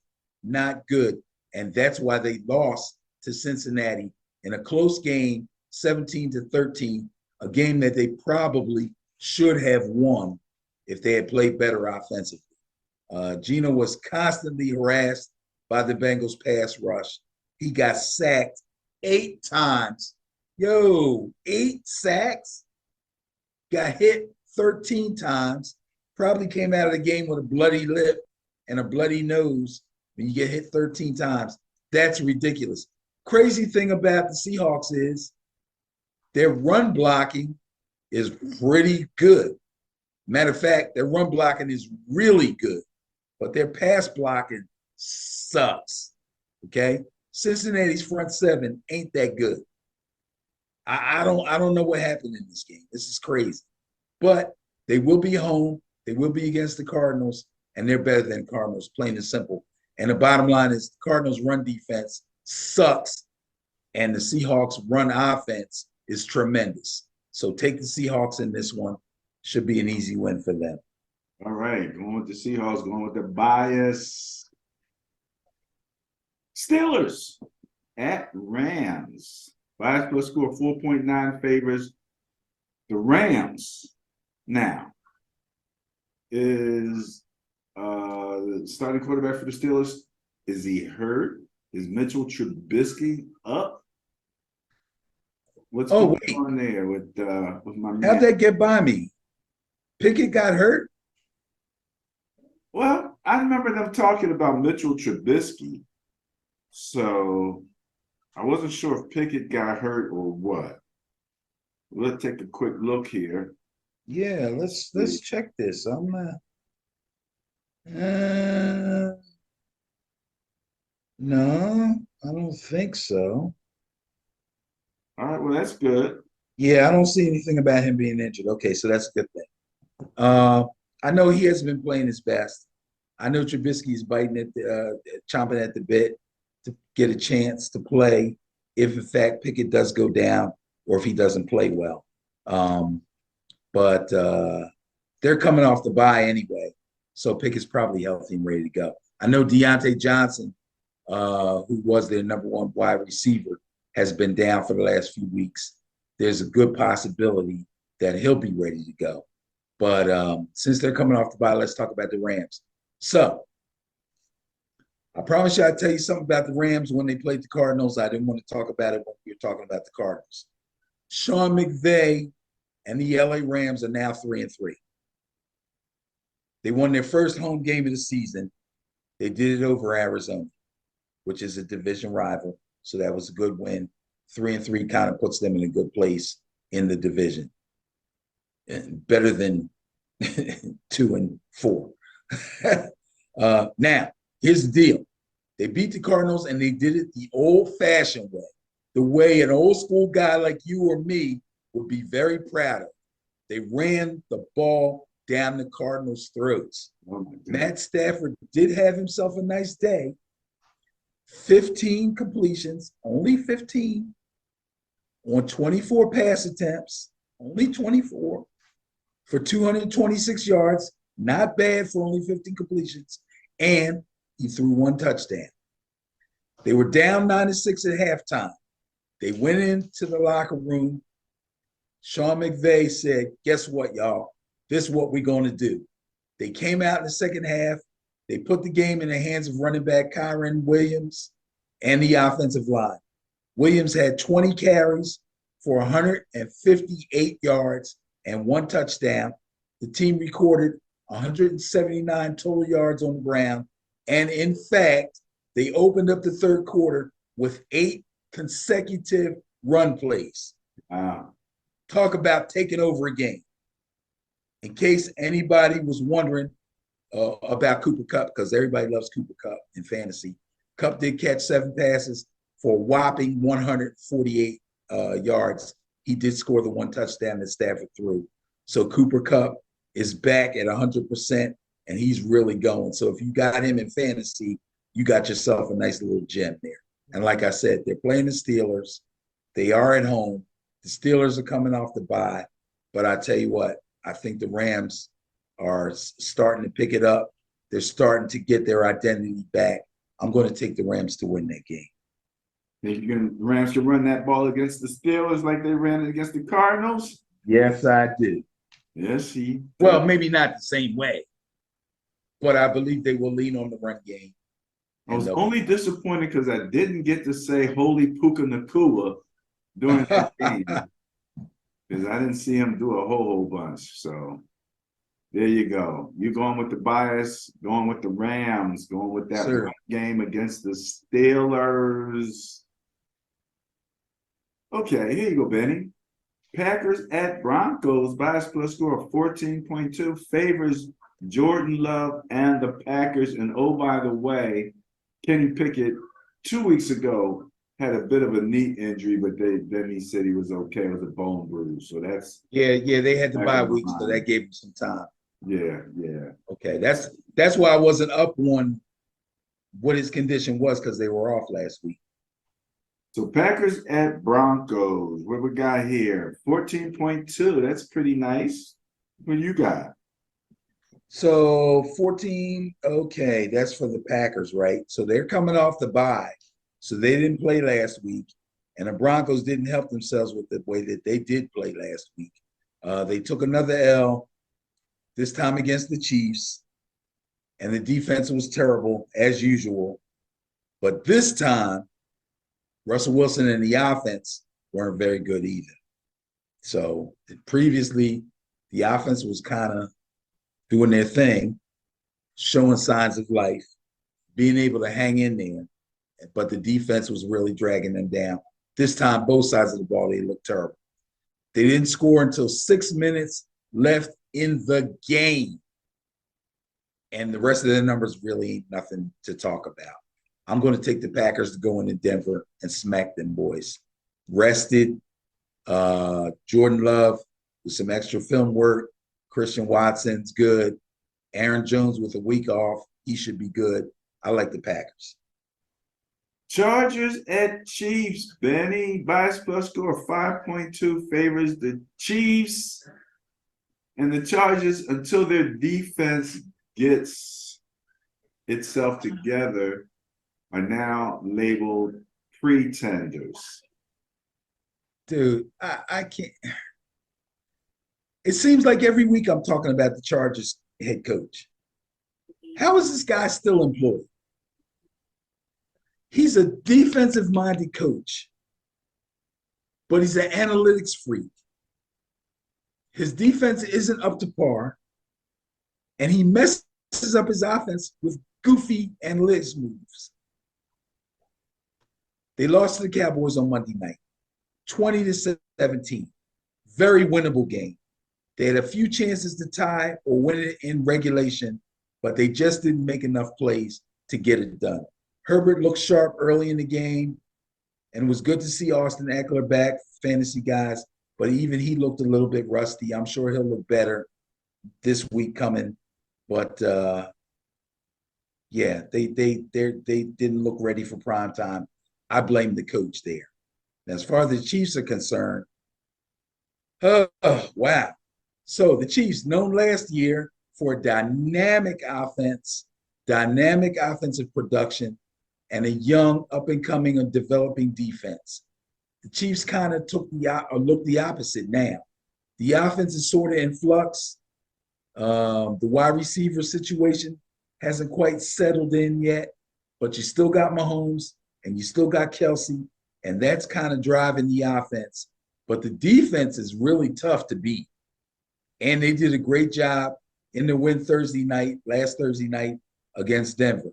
Not good. And that's why they lost to Cincinnati in a close game, 17-13, a game that they probably should have won if they had played better offensively. Geno was constantly harassed by the Bengals pass rush. He got sacked 8 times. 8 sacks. Got hit 13 times. Probably came out of the game with a bloody lip and a bloody nose when you get hit 13 times. That's ridiculous. Crazy thing about the Seahawks is their run blocking is pretty good. Matter of fact, their run blocking is really good, but their pass blocking sucks. Okay? Cincinnati's front seven ain't that good. I don't know what happened in this game. This is crazy. But they will be home. They will be against the Cardinals, and they're better than Cardinals, plain and simple. And the bottom line is the Cardinals' run defense sucks, and the Seahawks' run offense is tremendous. So take the Seahawks in this one. Should be an easy win for them. All right, going with the Seahawks, going with the bias. Steelers at Rams. Bias plus score 4.9 favors the Rams. Now, is the starting quarterback for the Steelers, is he hurt? Is Mitchell Trubisky up? What's going on there with my man? How'd that get by me? Pickett got hurt? Well, I remember them talking about Mitchell Trubisky. So I wasn't sure if Pickett got hurt or what. Let's take a quick look here. Yeah, let's check this. I'm no, I don't think so. All right, well, that's good. Yeah, I don't see anything about him being injured. Okay, so that's a good thing. I know he hasn't been playing his best. I know Trubisky is biting at the chomping at the bit to get a chance to play if in fact Pickett does go down or if he doesn't play well. But they're coming off the bye anyway, so Pickett's probably healthy and ready to go. I know Deontay Johnson, who was their number 1 wide receiver, has been down for the last few weeks. There's a good possibility that he'll be ready to go. But since they're coming off the bye, let's talk about the Rams. So I promise you I'd tell you something about the Rams when they played the Cardinals. I didn't want to talk about it when we were talking about the Cardinals. Sean McVay and the LA Rams are now 3-3. They won their first home game of the season. They did it over Arizona, which is a division rival. So that was a good win. 3-3 kind of puts them in a good place in the division. And better than 2-4. Now, here's the deal. They beat the Cardinals and they did it the old-fashioned way, the way an old school guy like you or me would be very proud of. They ran the ball down the Cardinals' throats. Oh Matt Stafford did have himself a nice day. 15 completions, only 15 on 24 pass attempts, only 24 for 226 yards. Not bad for only 15 completions. And he threw one touchdown. They were down 9-6 at halftime. They went into the locker room. Sean McVay said, guess what, y'all? This is what we're going to do. They came out in the second half. They put the game in the hands of running back Kyren Williams and the offensive line. Williams had 20 carries for 158 yards and one touchdown. The team recorded 179 total yards on the ground. And in fact, they opened up the third quarter with 8 consecutive run plays. Wow. Talk about taking over a game. In case anybody was wondering about Cooper Kupp, because everybody loves Cooper Kupp in fantasy, Kupp did catch 7 passes for a whopping 148 yards. He did score the one touchdown that Stafford threw. So Cooper Kupp is back at 100%, and he's really going. So if you got him in fantasy, you got yourself a nice little gem there. And like I said, they're playing the Steelers. They are at home. The Steelers are coming off the bye. But I tell you what, I think the Rams are starting to pick it up. They're starting to get their identity back. I'm going to take the Rams to win that game. Think the Rams can run that ball against the Steelers like they ran it against the Cardinals? Yes, I do. Yes, he. Well, maybe not the same way, but I believe they will lean on the run game. I was only disappointed because I didn't get to say Holy Puka Nakua during that game because I didn't see him do a whole bunch. So there you go. You're going with the bias, going with the Rams, going with that run game against the Steelers. Okay, here you go, Benny. Packers at Broncos, bias plus score of 14.2 favors Jordan Love and the Packers. And oh, by the way, Kenny Pickett 2 weeks ago had a bit of a knee injury, but then he said he was okay. It was a bone bruise. So that's yeah. They had the bye week, so that gave him some time. Yeah. Okay, that's why I wasn't up on what his condition was because they were off last week. So Packers at Broncos. What we got here? 14.2. That's pretty nice. What you got? So 14, okay, that's for the Packers, right? So they're coming off the bye. So they didn't play last week. And the Broncos didn't help themselves with the way that they did play last week. They took another L, this time against the Chiefs. And the defense was terrible, as usual. But this time, Russell Wilson and the offense weren't very good either. So previously, the offense was kind of doing their thing, showing signs of life, being able to hang in there. But the defense was really dragging them down. This time, both sides of the ball, they looked terrible. They didn't score until 6 minutes left in the game. And the rest of the numbers really ain't nothing to talk about. I'm going to take the Packers to go into Denver and smack them boys. Rested, Jordan Love with some extra film work. Christian Watson's good. Aaron Jones with a week off. He should be good. I like the Packers. Chargers at Chiefs. Benny, bias plus score of 5.2 favors the Chiefs. And the Chargers, until their defense gets itself together, are now labeled pretenders. Dude, I can't. It seems like every week I'm talking about the Chargers head coach. How is this guy still employed? He's a defensive-minded coach, but he's an analytics freak. His defense isn't up to par, and he messes up his offense with goofy analytics moves. They lost to the Cowboys on Monday night, 20-17. Very winnable game. They had a few chances to tie or win it in regulation, but they just didn't make enough plays to get it done. Herbert looked sharp early in the game, and it was good to see Austin Eckler back, fantasy guys, but even he looked a little bit rusty. I'm sure he'll look better this week coming, but yeah, they didn't look ready for prime time. I blame the coach there. As far as the Chiefs are concerned, oh, wow. So the Chiefs, known last year for dynamic offense, dynamic offensive production, and a young, up and coming and developing defense. The Chiefs kind of looked the opposite now. The offense is sort of in flux. The wide receiver situation hasn't quite settled in yet, but you still got Mahomes and you still got Kelsey, and that's kind of driving the offense. But the defense is really tough to beat. And they did a great job in the win last Thursday night against Denver.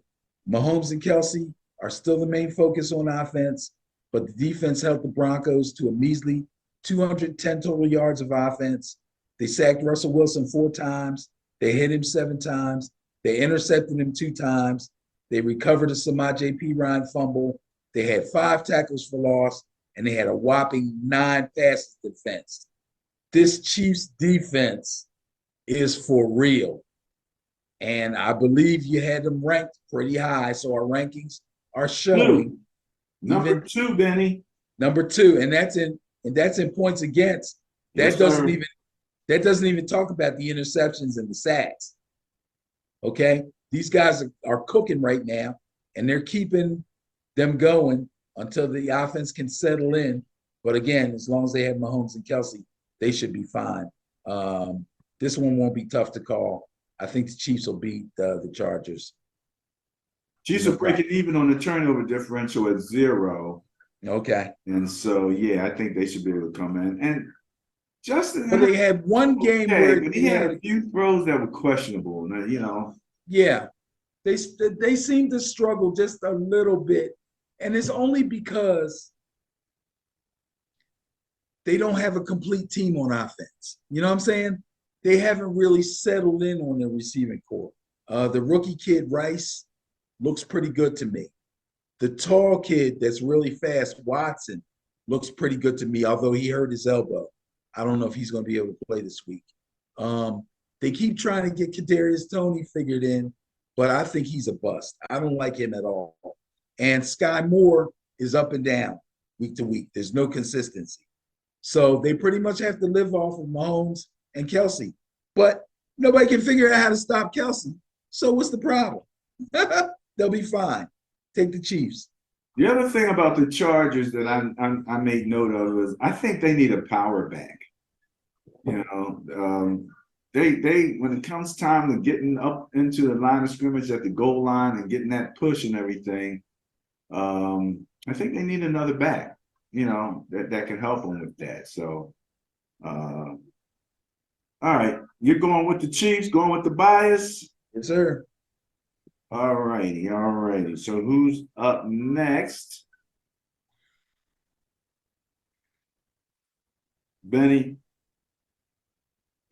Mahomes and Kelsey are still the main focus on offense, but the defense held the Broncos to a measly 210 total yards of offense. They sacked Russell Wilson 4 times. They hit him 7 times. They intercepted him 2 times. They recovered a Samaje Perine fumble. They had 5 tackles for loss, and they had a whopping 9 passes defense. This Chiefs defense is for real. And I believe you had them ranked pretty high. So our rankings are showing number 2, Benny. Number 2, and that's in points against. That doesn't even talk about the interceptions and the sacks. Okay, these guys are cooking right now, and they're keeping them going until the offense can settle in. But again, as long as they have Mahomes and Kelsey, they should be fine. This one won't be tough to call. I think the Chiefs will beat the Chargers. Chiefs are breaking even on the turnover differential at 0. Okay. And so, yeah, I think they should be able to come in. And Justin, but they had one game where but he had a few throws that were questionable. Now, you know. Yeah, they seem to struggle just a little bit, and it's only because they don't have a complete team on offense. You know what I'm saying? They haven't really settled in on their receiving core. The rookie kid Rice looks pretty good to me. The tall kid that's really fast, Watson, looks pretty good to me, although he hurt his elbow. I don't know if he's going to be able to play this week. They keep trying to get Kadarius Toney figured in, but I think he's a bust. I don't like him at all. And Sky Moore is up and down week to week. There's no consistency. So they pretty much have to live off of Mahomes and Kelsey. But nobody can figure out how to stop Kelsey. So what's the problem? They'll be fine. Take the Chiefs. The other thing about the Chargers that I made note of is I think they need a power back. You know, they when it comes time to getting up into the line of scrimmage at the goal line and getting that push and everything, I think they need another back. You know, that can help them with that. So, all right, you're going with the Chiefs, going with the bias? Yes, sir. All righty. So who's up next? Benny,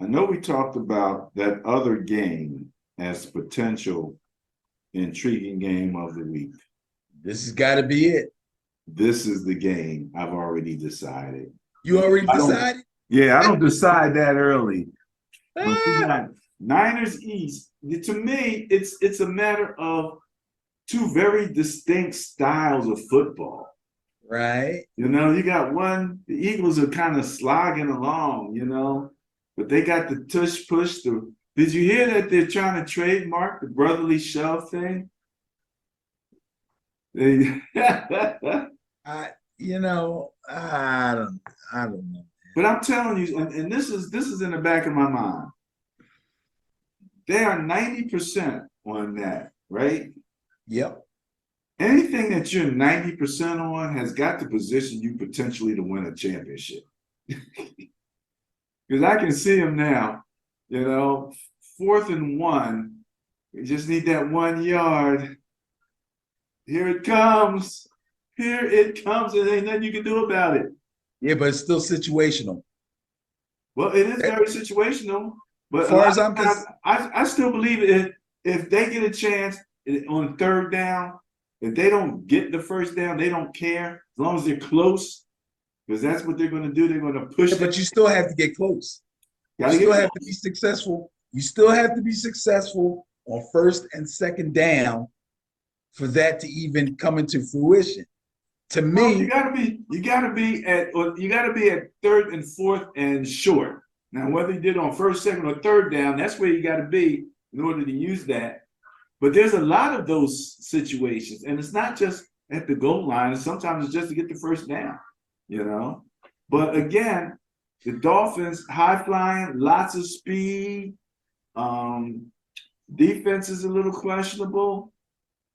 I know we talked about that other game as potential intriguing game of the week. This has got to be it. This is the game I've already decided. You already decided? Yeah, I don't decide that early. But we got Niners East. To me, it's a matter of 2 very distinct styles of football. Right. You know, you got one, the Eagles are kind of slogging along, you know, but they got the tush push. Did you hear that they're trying to trademark the brotherly shove thing? I don't know. But I'm telling you, and this is in the back of my mind. They are 90% on that, right? Yep. Anything that you're 90% on has got to position you potentially to win a championship. Because I can see them now, you know, 4th and 1. We just need that 1 yard. Here it comes. Here it comes. There ain't nothing you can do about it. Yeah, but it's still situational. Well, it is very situational. But as far as I'm concerned, I still believe it. if they get a chance on third down, if they don't get the first down, they don't care as long as they're close, because that's what they're going to do. They're going to push. Yeah, but you still have to get close. You Gotta still get have to be successful. You still have to be successful on first and second down for that to even come into fruition. To Well, you me, gotta be at third and fourth and short. Now, whether you did it on first, second, or third down, that's where you gotta be in order to use that. But there's a lot of those situations, and it's not just at the goal line. Sometimes it's just to get the first down, you know. But again, the Dolphins high flying, lots of speed. Defense is a little questionable.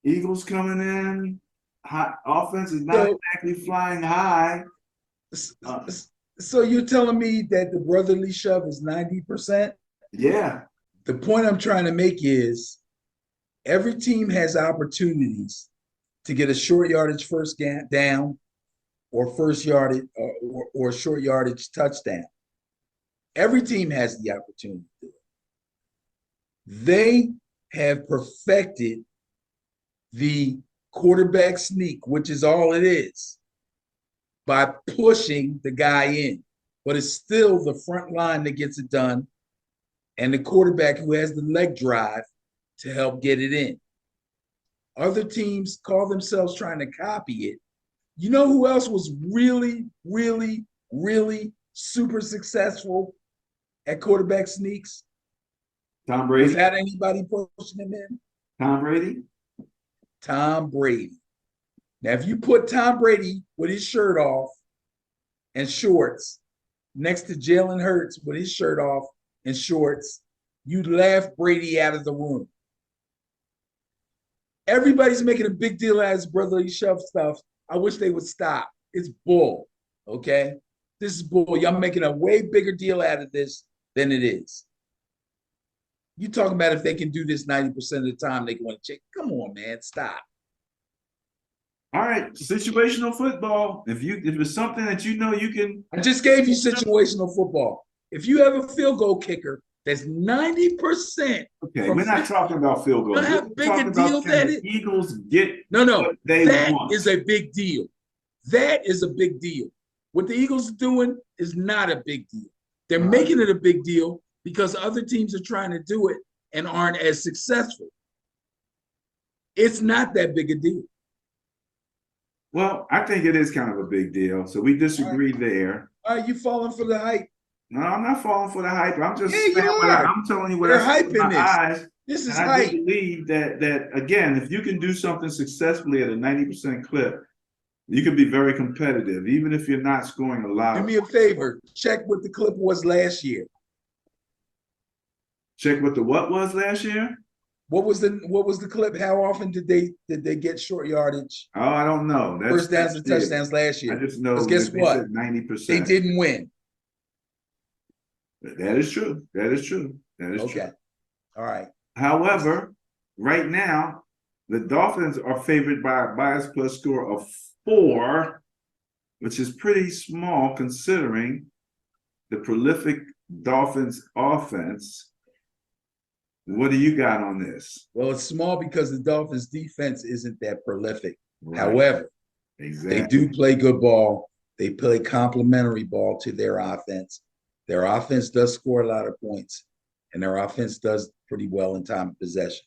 Eagles coming in. Offense is not exactly flying high. So you're telling me that the brotherly shove is 90%? Yeah. The point I'm trying to make is every team has opportunities to get a short yardage first down or first yardage or short yardage touchdown. Every team has the opportunity to do it. They have perfected the quarterback sneak, which is all it is, by pushing the guy in. But it's still the front line that gets it done and the quarterback who has the leg drive to help get it in. Other teams call themselves trying to copy it. You know who else was really, really, really super successful at quarterback sneaks? Tom Brady. Without anybody pushing him in? Tom Brady. Tom Brady. Now, if you put Tom Brady with his shirt off and shorts next to Jalen Hurts with his shirt off and shorts, you'd laugh Brady out of the room. Everybody's making a big deal out of this brotherly shove stuff. I wish they would stop. It's bull, okay? This is bull. Y'all making a way bigger deal out of this than it is. You talking about if they can do this 90% of the time, they want to check. Come on, man, stop. All right, situational football. If it's something that you know you can. I just gave you situational football. If you have a field goal kicker that's 90%. Okay, we're not talking about field goals. How big a deal that is? The Eagles get no, what they that want. is a big deal. That is a big deal. What the Eagles are doing is not a big deal. They're making it a big deal because other teams are trying to do it and aren't as successful. It's not that big a deal. Well, I think it is kind of a big deal. So we disagree there. Are you falling for the hype? No, I'm not falling for the hype. I'm just saying I'm telling you what I see with my eyes. This is and hype. I do believe that again, if you can do something successfully at a 90% clip, you can be very competitive, even if you're not scoring a lot. Do me a favor. Check what the clip was last year. Check what the what was last year? What was the clip? How often did they get short yardage? Oh, I don't know. First downs and touchdowns last year. I just know guess what? 90%. They didn't win. That is true. That is true. That is true. All right. However, right now, the Dolphins are favored by a bias plus score of 4, which is pretty small considering the prolific Dolphins offense. What do you got on this? Well, it's small because the Dolphins defense isn't that prolific. Right. However, they do play good ball. They play complementary ball to their offense. Their offense does score a lot of points, and their offense does pretty well in time of possession.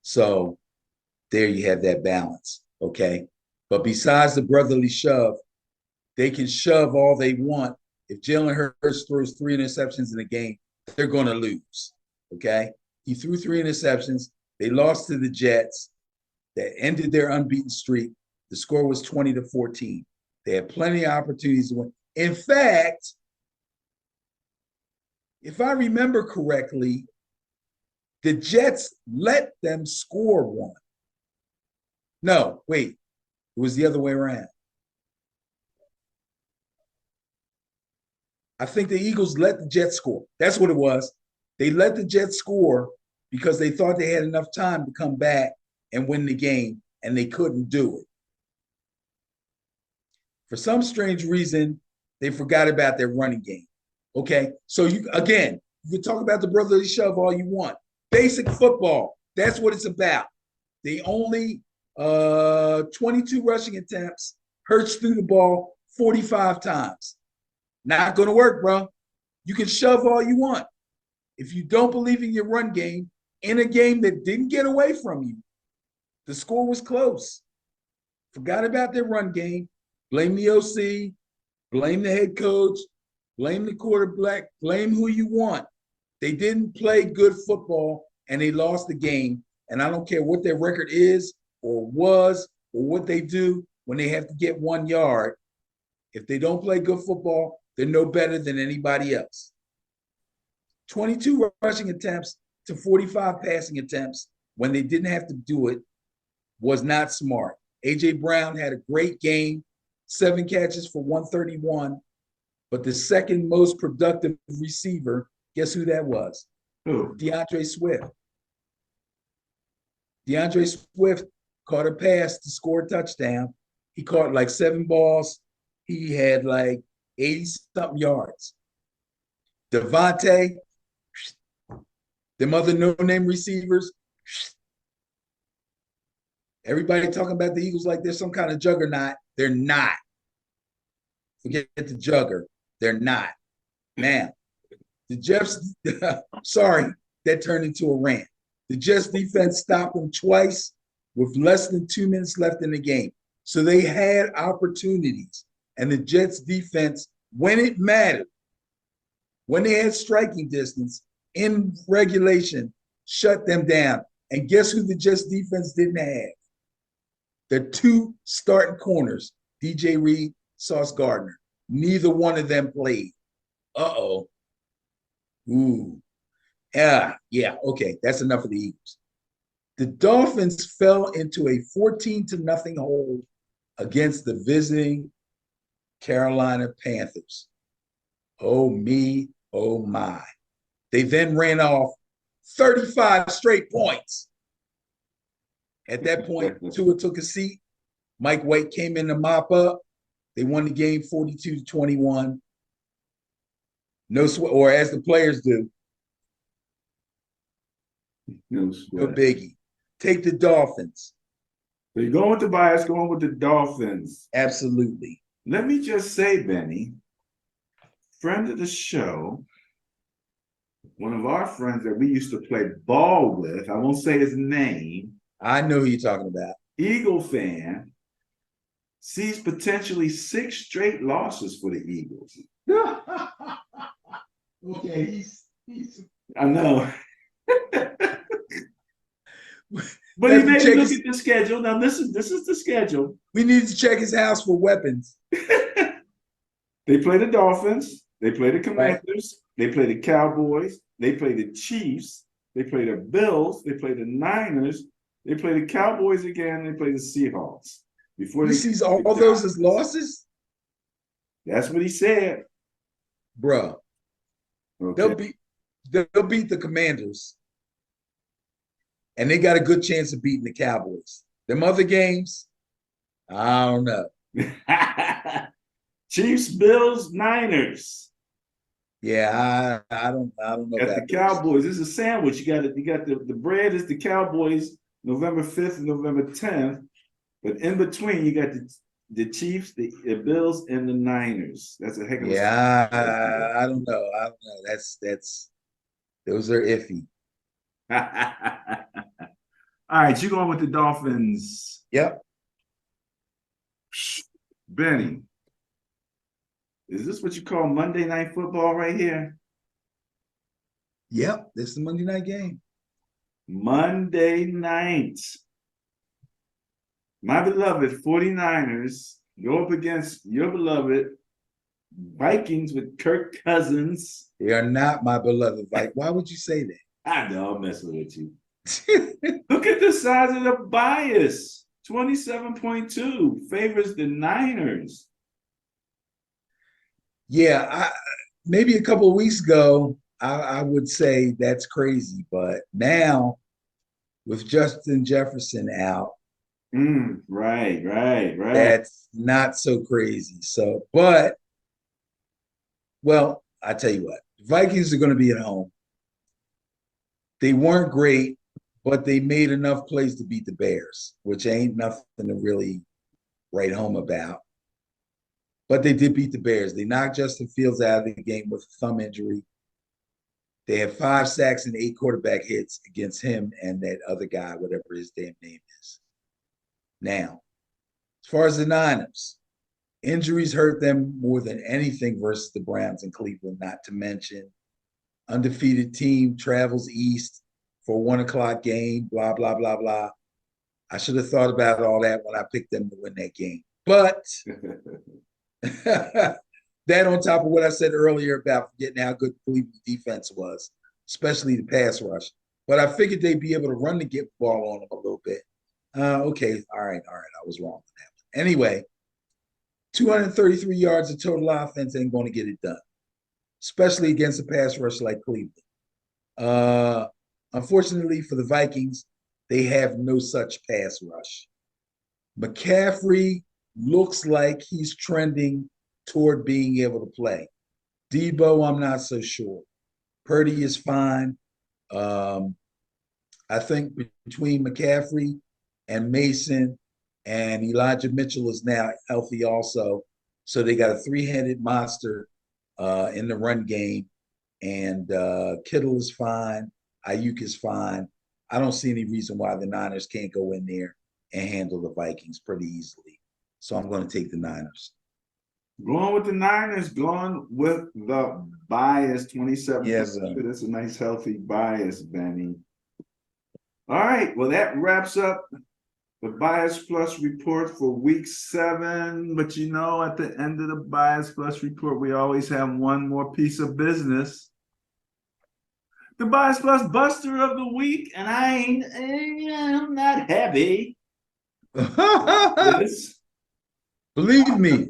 So there you have that balance, okay? But besides the brotherly shove, they can shove all they want. If Jalen Hurts throws 3 interceptions in a game, they're going to lose, okay? He threw 3 interceptions. They lost to the Jets. That ended their unbeaten streak. The score was 20-14. They had plenty of opportunities to win. In fact, if I remember correctly, the Jets let them score 1. No, wait. It was the other way around. I think the Eagles let the Jets score. That's what it was. They let the Jets score because they thought they had enough time to come back and win the game, and they couldn't do it. For some strange reason, they forgot about their running game. Okay, so you can talk about the brotherly shove all you want. Basic football. That's what it's about. They only 22 rushing attempts, Hurts threw the ball 45 times. Not going to work, bro. You can shove all you want. If you don't believe in your run game, in a game that didn't get away from you, the score was close. Forgot about their run game. Blame the OC, blame the head coach, blame the quarterback, blame who you want. They didn't play good football and they lost the game. And I don't care what their record is or was or what they do when they have to get 1 yard. If they don't play good football, they're no better than anybody else. 22 rushing attempts to 45 passing attempts when they didn't have to do it was not smart. A.J. Brown had a great game, 7 catches for 131, but the second most productive receiver, guess who that was? Who? DeAndre Swift. DeAndre Swift caught a pass to score a touchdown. He caught like 7 balls. He had like 80-something yards. Devontae, them other no-name receivers, everybody talking about the Eagles like they're some kind of juggernaut. They're not. Forget the jugger. They're not. Now, the Jets, sorry, that turned into a rant. The Jets defense stopped them twice with less than 2 minutes left in the game. So they had opportunities. And the Jets defense, when it mattered, when they had striking distance in regulation, shut them down. And guess who the Jets defense didn't have? The 2 starting corners, DJ Reed, Sauce Gardner. Neither one of them played. Uh-oh. Ooh. Yeah, okay. That's enough of the Eagles. The Dolphins fell into a 14-0 hole against the visiting Carolina Panthers. Oh me, oh my. They then ran off 35 straight points. At that point, Tua took a seat. Mike White came in to mop up. They won the game 42-21. No sweat, or as the players do, No no sweat. biggie. Take the Dolphins. So you're going with the bias, going with the Dolphins. Absolutely. Let me just say, Benny, friend of the show, one of our friends that we used to play ball with, I won't say his name, I know who you're talking about. Eagle fan, sees potentially 6 straight losses for the Eagles. Okay, I know. But he Have to made me check look his- at the schedule. Now, this is the schedule. we need to check his house for weapons. They play the Dolphins. They play the Right. Commanders. They play the Cowboys. They play the Chiefs. They play the Bills. They play the Niners. They play the Cowboys again. They play the Seahawks. Before He they sees all those as losses? That's what he said. Bruh. Okay. They'll beat the Commanders. And they got a good chance of beating the Cowboys. Them other games, I don't know. Chiefs, Bills, Niners. Yeah, I don't know Got about the those. Cowboys. It's a sandwich. You got the bread is the Cowboys November 5th and November 10th. But in between, you got the Chiefs, the Bills, and the Niners. That's a heck of a Yeah, I don't know. That's those are iffy. All right, you're going with the Dolphins. Yep. Benny, is this what you call Monday Night Football right here? Yep. This is the Monday night game. Monday night. My beloved 49ers go up against your beloved Vikings with Kirk Cousins. They are not my beloved Vikings. Why would you say that? I know, I'm messing with you. Look at the size of the bias. 27.2 favors the Niners. Yeah, maybe a couple of weeks ago, I would say that's crazy. But now, with Justin Jefferson out, Right. that's not so crazy. So, but, well, I tell you what, Vikings are going to be at home. They weren't great but they made enough plays to beat the Bears, which ain't nothing to really write home about. But they did beat the Bears. They knocked Justin Fields out of the game with a thumb injury. They had 5 sacks and 8 quarterback hits against him and that other guy, whatever his damn name is. Now, as far as the Niners, injuries hurt them more than anything versus the Browns in Cleveland, not to mention undefeated team travels east for a 1 o'clock game, blah, blah, blah, blah. I should have thought about all that when I picked them to win that game. But that on top of what I said earlier about forgetting how good Cleveland defense was, especially the pass rush. But I figured they'd be able to run the ball on them a little bit. Okay, all right. I was wrong on that one. Anyway, 233 yards of total offense ain't going to get it done, especially against a pass rush like Cleveland. Unfortunately for the Vikings, they have no such pass rush. McCaffrey looks like he's trending toward being able to play. Debo, I'm not so sure. Purdy is fine. I think between McCaffrey and Mason and Elijah Mitchell is now healthy also. So they got a 3-headed monster in the run game. And Kittle is fine. Ayuk is fine. I don't see any reason why the Niners can't go in there and handle the Vikings pretty easily. So I'm going to take the Niners. Going with the Niners, going with the bias, 27%. Yes, That's a nice, healthy bias, Benny. All right, well, that wraps up the Bias Plus report for week 7. But you know, at the end of the Bias Plus report, we always have one more piece of business. The Bias Plus Buster of the week, and I'm not heavy. Yes. Believe me,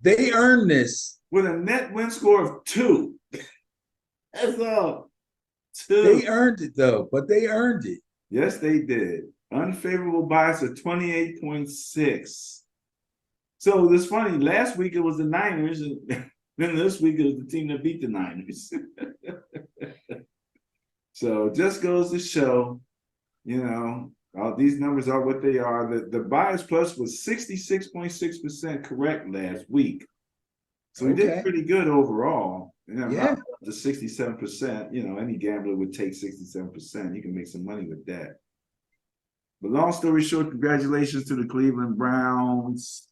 they earned this. With a net win score of 2. That's all. 2. They earned it, though, but they earned it. Yes, they did. Unfavorable bias of 28.6. So it's funny. Last week it was the Niners, and then this week it was the team that beat the Niners. So just goes to show, you know, these numbers are what they are. The bias plus was 66.6% correct last week. So we did pretty good overall. Yeah. The 67%, you know, any gambler would take 67%. You can make some money with that. But long story short, congratulations to the Cleveland Browns.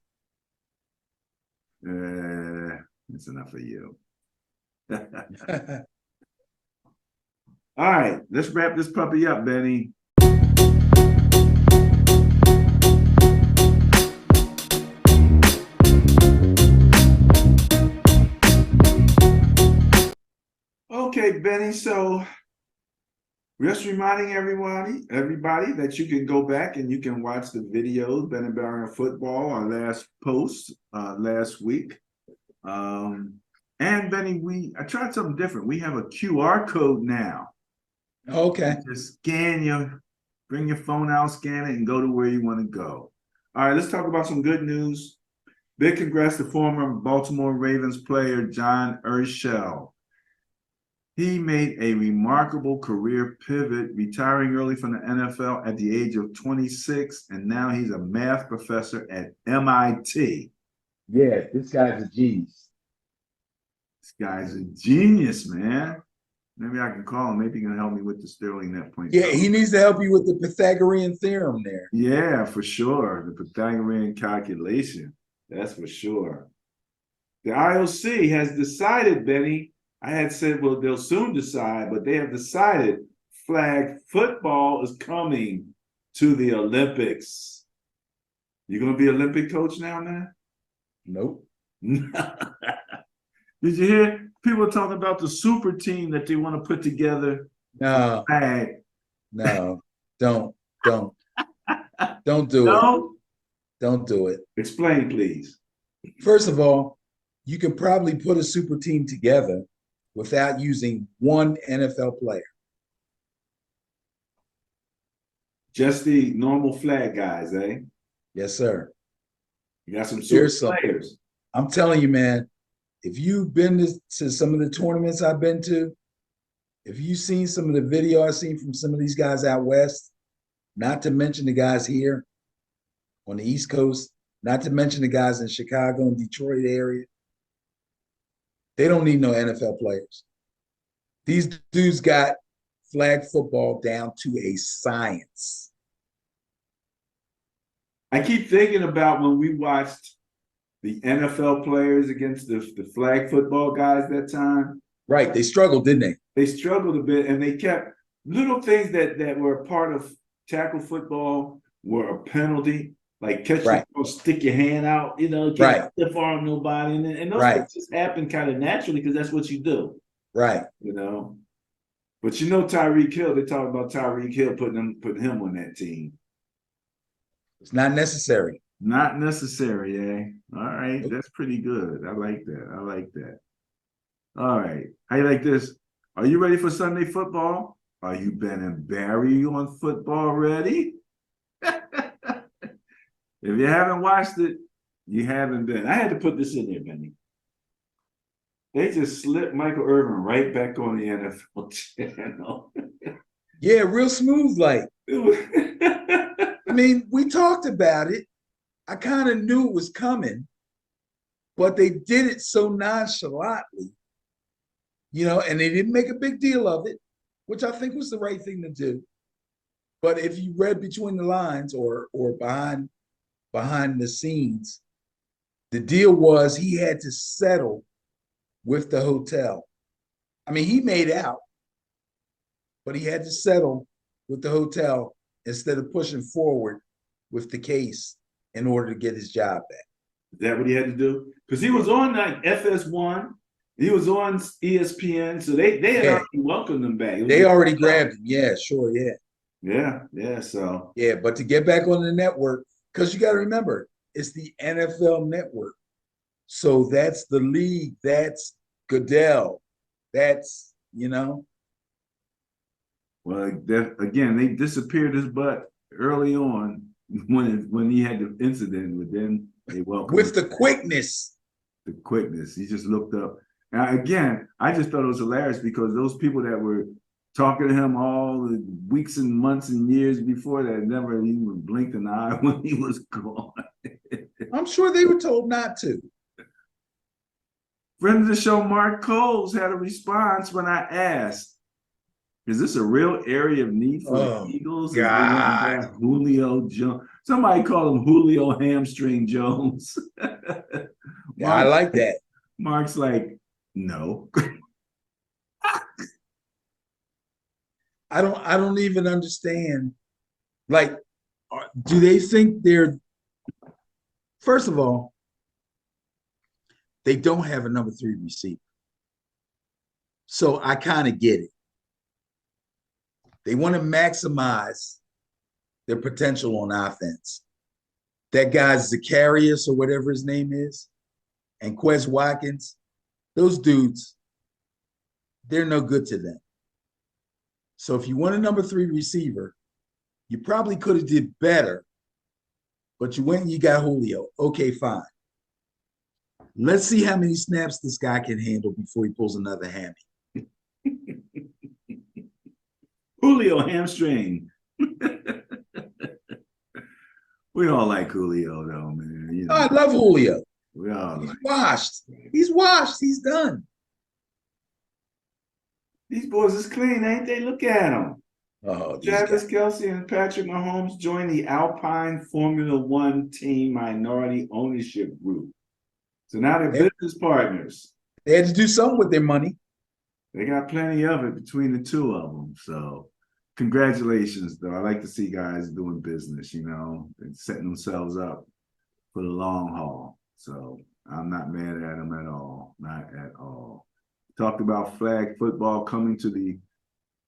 That's enough of you. All right, let's wrap this puppy up, Benny. Okay, Benny, so just reminding everybody that you can go back and you can watch the videos, Ben and Barry Football, our last post last week. And Benny, I tried something different. We have a QR code now. Okay. Just bring your phone out, scan it, and go to where you want to go. All right, let's talk about some good news. Big congrats to former Baltimore Ravens player John Urschel. He made a remarkable career pivot, retiring early from the NFL at the age of 26, and now he's a math professor at MIT. Yeah, this guy's a genius. This guy's a genius, man. Maybe I can call him. Maybe he can help me with the Sterling net point. Yeah, he needs to help you with the Pythagorean theorem there. Yeah, for sure. The Pythagorean calculation. That's for sure. The IOC has decided, Benny. I had said, well, they'll soon decide, but they have decided flag football is coming to the Olympics. You going to be Olympic coach now, man? Nope. Did you hear people talking about the super team that they want to put together? No. Flag. No. Don't do No? it. Don't do it. Explain, please. First of all, you can probably put a super team together without using one NFL player. Just the normal flag guys, eh? Yes, sir. You got some super players. I'm telling you, man, if you've been to some of the tournaments I've been to, If you've seen some of the video I've seen from some of these guys out west, not to mention the guys here on the East Coast, not to mention the guys in Chicago and Detroit area, they don't need no NFL players. These dudes got flag football down to a science. I keep thinking about when we watched the NFL players against the flag football guys that time. Right. They struggled, didn't they? They struggled a bit, and they kept little things that were a part of tackle football were a penalty, like catch the ball, stick your hand out, can't stiff arm nobody. And those things just happen kind of naturally because that's what you do. Right. But Tyreek Hill, they talk about Tyreek Hill putting him on that team. It's not necessary. Not necessary, eh? All right. Nope. That's pretty good. I like that. All right. How you like this? Are you ready for Sunday football? Are you Ben and Barry on football ready? If you haven't watched it, you haven't been. I had to put this in there, Benny. They just slipped Michael Irvin right back on the NFL channel. Yeah, real smooth, like. I mean, we talked about it. I kind of knew it was coming, but they did it so nonchalantly, and they didn't make a big deal of it, which I think was the right thing to do. But if you read between the lines or behind the scenes, the deal was he had to settle with the hotel. I mean, he made out, but he had to settle with the hotel instead of pushing forward with the case in order to get his job back. Is that what he had to do? Because he was on like FS1, he was on ESPN, so they had already welcomed him back. They already grabbed him. Yeah, sure, yeah. Yeah, so. Yeah, but to get back on the network, because you got to remember, it's the NFL network. So that's the league, that's Goodell, that's, Well, again, they disappeared his butt early on when he had the incident, but then they welcomed with the quickness. The quickness. He just looked up. And again, I just thought it was hilarious because those people that were talking to him all the weeks and months and years before that never even blinked an eye when he was gone. I'm sure they were told not to. Friend of the show, Mark Coles, had a response when I asked, is this a real area of need for the Eagles? God. Julio Jones. Somebody called him Julio Hamstring Jones. Yeah, I like that. Mark's like, no. I don't even understand. Like, do they think they're, first of all, they don't have a number 3 receiver. So I kind of get it. They want to maximize their potential on offense. That guy Zacharias or whatever his name is, and Quez Watkins, those dudes, they're no good to them. So if you want a number 3 receiver, you probably could have did better, but you went and you got Julio. Okay, fine. Let's see how many snaps this guy can handle before he pulls another hammy. Julio Hamstring. We all like Julio, though, man. I love Julio. We all He's washed. He's washed. He's done. These boys is clean, ain't they? Look at them. Oh, Travis Kelce and Patrick Mahomes joined the Alpine Formula One team minority ownership group. So now they're business partners. They had to do something with their money. They got plenty of it between the two of them. So congratulations, though. I like to see guys doing business, and setting themselves up for the long haul. So I'm not mad at them at all. Not at all. Talked about flag football coming to the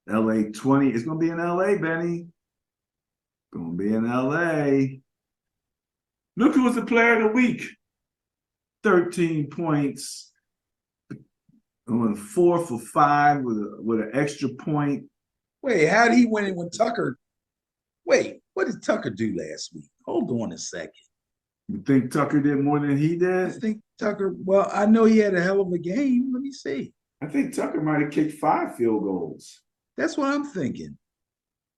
LA 20. It's going to be in LA, Benny. Going to be in LA. Look who was the player of the week. 13 points. Going 4 for 5 with an extra point. Wait, how did he win it when Tucker? Wait, what did Tucker do last week? Hold on a second. You think Tucker did more than he did? I think Tucker, well, I know he had a hell of a game. Let me see. I think Tucker might have kicked 5 field goals. That's what I'm thinking.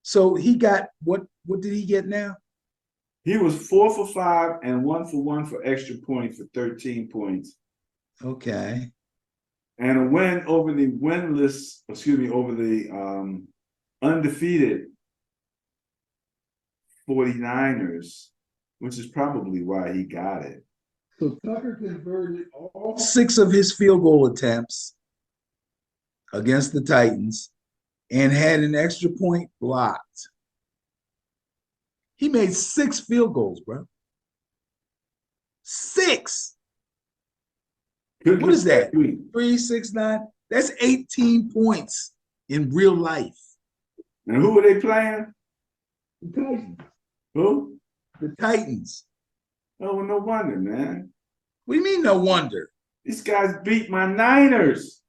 So he got what? What did he get now? He was 4 for 5 and 1 for 1 for extra points for 13 points. Okay. And a win over the winless, excuse me, over the undefeated 49ers, which is probably why he got it. So Tucker converted all 6 of his field goal attempts against the Titans and had an extra point blocked. He made 6 field goals, bro. 6. Good What is that? week. 3, 6, 9. That's 18 points in real life. And who were they playing? The Titans. Who? The Titans. Oh, no wonder, man. What do you mean, no wonder? These guys beat my Niners.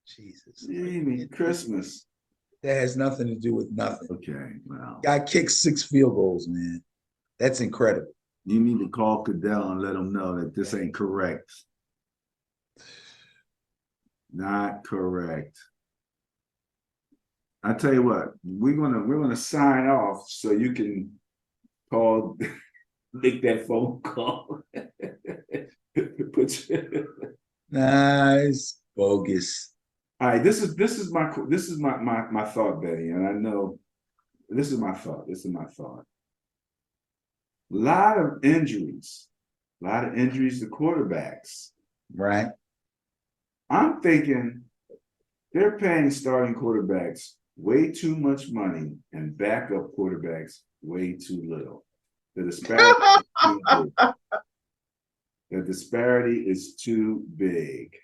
Jesus. Jimmy Christmas. That has nothing to do with nothing. Okay, well. Guy kicked 6 field goals, man. That's incredible. You need to call Cadell and let him know that this ain't correct. Not correct. I tell you what, we're gonna sign off so you can call, make that phone call. Nah, it's bogus. All right, this is my thought, Betty, and I know this is my thought. This is my thought. A lot of injuries to quarterbacks. Right. I'm thinking they're paying starting quarterbacks way too much money and backup quarterbacks way too little. The disparity is too big.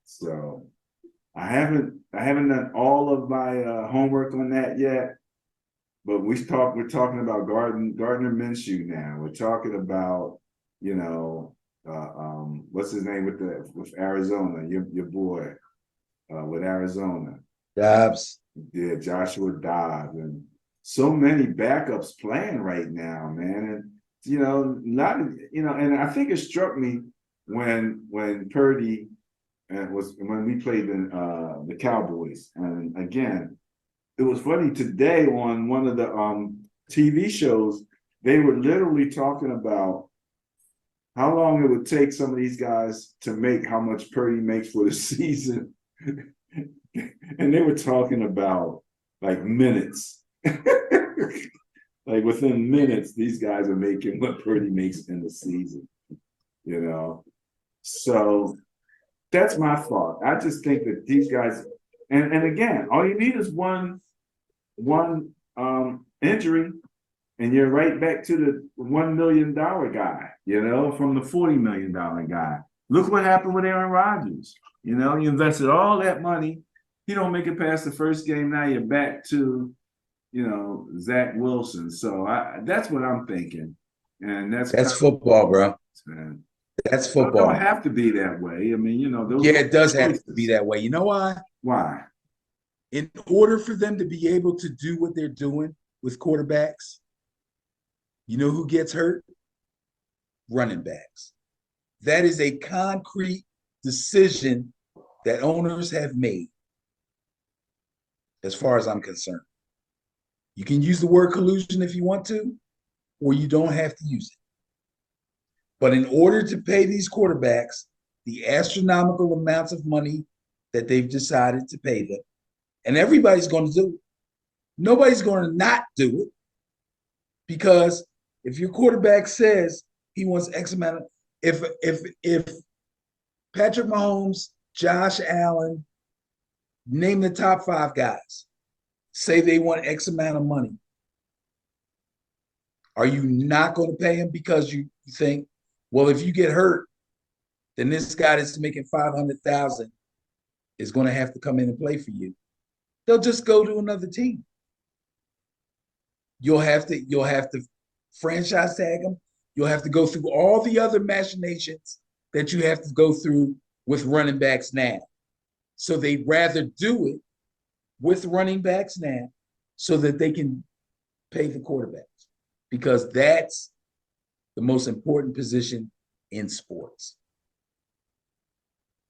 So I haven't done all of my homework on that yet. But we're talking about Gardner Minshew now. We're talking about, what's his name with Arizona, your boy, with Arizona. Dobbs. Yeah, Joshua Dobbs, and so many backups playing right now, man. And I think it struck me when Purdy when we played the Cowboys, and again. It was funny today on one of the TV shows, they were literally talking about how long it would take some of these guys to make how much Purdy makes for the season. And they were talking about like minutes. Like within minutes, these guys are making what Purdy makes in the season, So that's my thought. I just think that these guys, and again, all you need is one injury, and you're right back to the $1 million guy, from the $40 million guy. Look what happened with Aaron Rodgers. You invested all that money. You don't make it past the first game. Now you're back to, Zach Wilson. So that's what I'm thinking. And that's football, bro. Man. That's football. It don't have to be that way. I mean, it does have to be that way. You know why? Why? In order for them to be able to do what they're doing with quarterbacks, you know who gets hurt? Running backs. That is a concrete decision that owners have made, as far as I'm concerned. You can use the word collusion if you want to, or you don't have to use it. But in order to pay these quarterbacks the astronomical amounts of money that they've decided to pay them, and everybody's going to do it. Nobody's going to not do it, because if your quarterback says he wants X amount of, if Patrick Mahomes, Josh Allen, name the top 5 guys, say they want X amount of money, are you not going to pay him because you think, well, if you get hurt, then this guy that's making $500,000 is going to have to come in and play for you? They'll just go to another team. You'll have to franchise tag them. You'll have to go through all the other machinations that you have to go through with running backs now. So they'd rather do it with running backs now so that they can pay the quarterbacks, because that's the most important position in sports.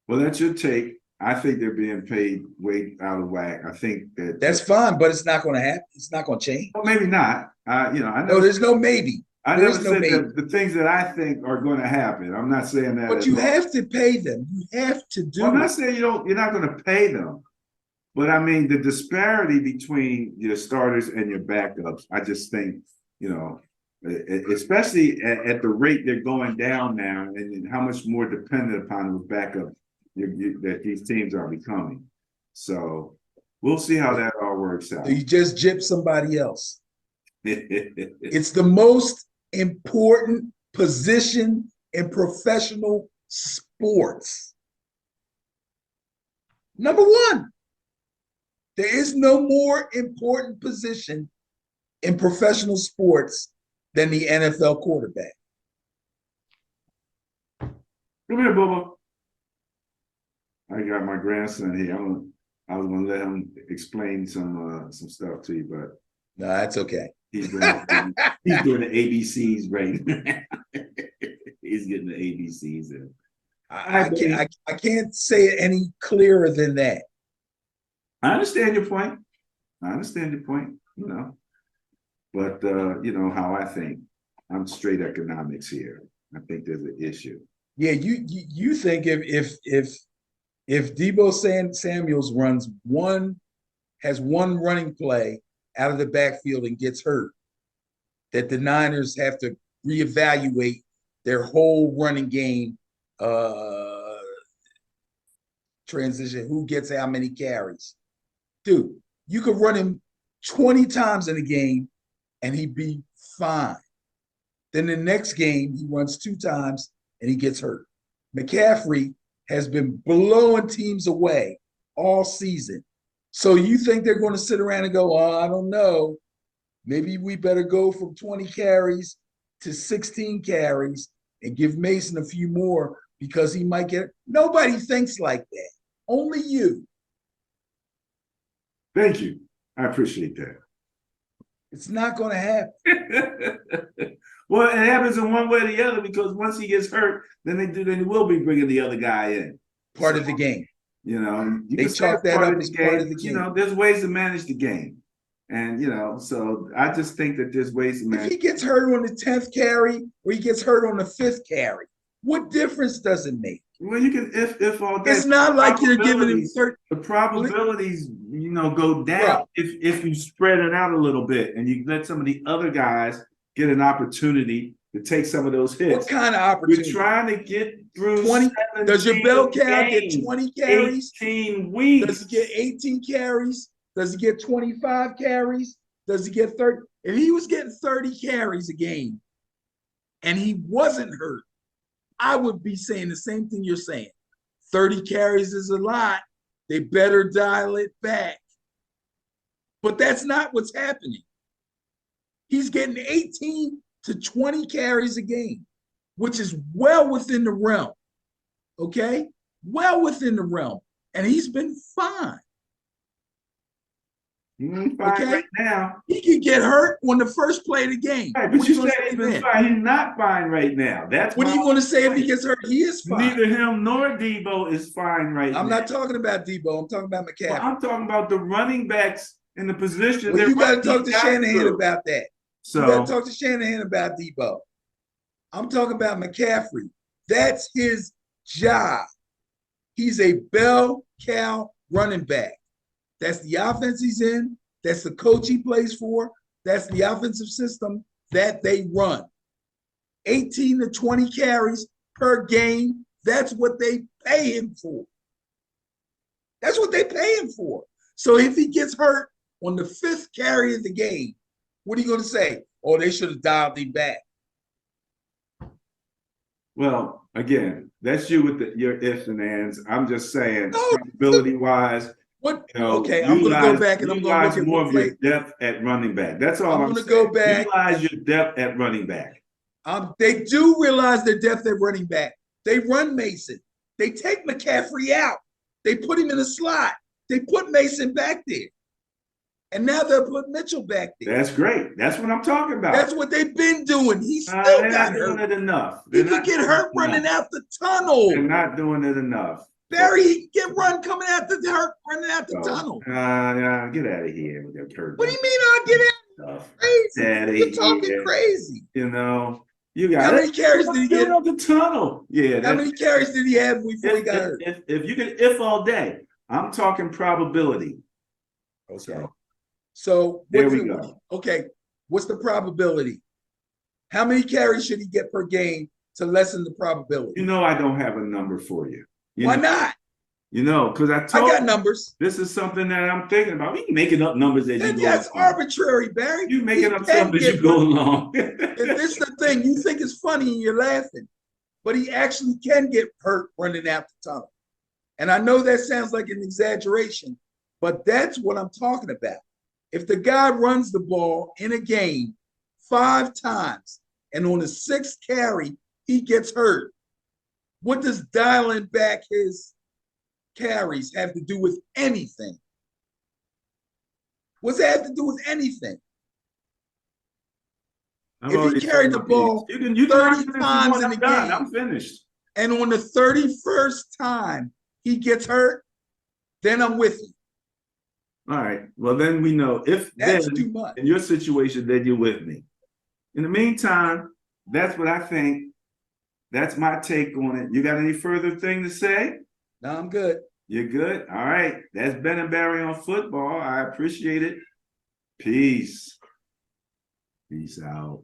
Well, that's your take. I think they're being paid way out of whack. I think that That's fine, but it's not going to happen. It's not going to change. well, maybe not. I No, never there's no maybe. I There never is no said maybe. that the things that I think are going to happen. I'm not saying that But at you all. have to pay them. You have to Well, I'm do not it. saying you're not going to pay them, but I mean the disparity between your starters and your backups. I just think especially at the rate they're going down now, and how much more dependent upon those backups that these teams are becoming. So we'll see how that all works out. So you just gyp somebody else. It's the most important position in professional sports. Number one, there is no more important position in professional sports than the NFL quarterback. Come here, Bubba. I got my grandson here. I was gonna let him explain some stuff to you, but no, that's okay. He's doing the ABCs right now. He's getting the ABCs in. I can't say it any clearer than that. I understand your point. But how I think. I'm straight economics here. I think there's an issue. Yeah, you think if Deebo Samuels has one running play out of the backfield and gets hurt, that the Niners have to reevaluate their whole running game transition, who gets how many carries. Dude, you could run him 20 times in a game and he'd be fine. Then the next game, he runs 2 times and he gets hurt. McCaffrey has been blowing teams away all season. So you think they're going to sit around and go, oh, I don't know. Maybe we better go from 20 carries to 16 carries and give Mason a few more because he might get – nobody thinks like that. Only you. Thank you. I appreciate that. It's not going to happen. Well, it happens in one way or the other because once he gets hurt, then they will be bringing the other guy in. Part of the game. They chalk that up as part of the game. There's ways to manage the game. And, so I just think that there's ways to manage. If he gets hurt on the 10th carry or he gets hurt on the 5th carry, what difference does it make? Well, you can if all that. It's not like you're giving him 30. The probabilities, go down if you spread it out a little bit and you let some of the other guys get an opportunity to take some of those hits. What kind of opportunity? We're trying to get through 20. Does your bell cow get 20 carries? 18 weeks. Does he get 18 carries? Does he get 25 carries? Does he get 30? If he was getting 30 carries a game and he wasn't hurt, I would be saying the same thing you're saying. 30 carries is a lot. They better dial it back. But that's not what's happening. He's getting 18 to 20 carries a game, which is well within the realm. Okay? Well within the realm. And he's been fine. He's fine right now. He could get hurt on the first play of the game. Right, but you said he's been fine. He's not fine right now. What are you going to say if he gets hurt? He is fine. Neither him nor Deebo is fine right now. I'm not talking about Deebo. I'm talking about McCaffrey. Well, I'm talking about the running backs in the position. Well, you got to talk to Shanahan about that. So you got to talk to Shanahan about Deebo. I'm talking about McCaffrey. That's his job. He's a bell cow running back. That's the offense he's in. That's the coach he plays for. That's the offensive system that they run. 18 to 20 carries per game. That's what they pay him for. That's what they pay him for. So if he gets hurt on the 5th carry of the game, what are you going to say? Oh, they should have dialed him back. Well, again, that's you with your ifs and ands. I'm just saying, probability-wise. What? Okay, I'm going to go back and I'm going to look at more of your depth at running back. That's all I'm going to go back. Utilize your depth at running back. They do realize their depth at running back. They run Mason. They take McCaffrey out. They put him in the slot. They put Mason back there. And now they'll put Mitchell back there. That's great. That's what I'm talking about. That's what they've been doing. He's still they're got not doing hurt. it enough. He could get hurt running out the tunnel. They're not doing it enough. Barry, he can get run coming out the running out the So, tunnel. get out of here with that Kurt. What do you mean I'll get out? Stuff. Crazy. You're talking crazy. You know, you got How many carries did he get? Out the tunnel. Yeah. How many carries did he have before he got hurt? If you can if all day, I'm talking probability. Okay. So there we go. Okay. What's the probability? How many carries should he get per game to lessen the probability? You know, I don't have a number for you. Why not? You know, because I got numbers. This is something that I'm thinking about. We making up numbers as you go. That's arbitrary, Barry. You making up stuff as you go along. This is the thing. You think it's funny and you're laughing, but he actually can get hurt running out the tunnel. And I know that sounds like an exaggeration, but that's what I'm talking about. If the guy runs the ball in a game 5 times and on the 6th carry, he gets hurt, what does dialing back his carries have to do with anything? What's that have to do with anything? If he carried the ball you can 30 times in a game, I'm finished. And on the 31st time he gets hurt, then I'm with you. All right. Well, then we know if that's too much. In your situation, then you're with me. In the meantime, that's what I think. That's my take on it. You got any further thing to say? No, I'm good. You're good? All right. That's Ben and Barry on football. I appreciate it. Peace. Peace out.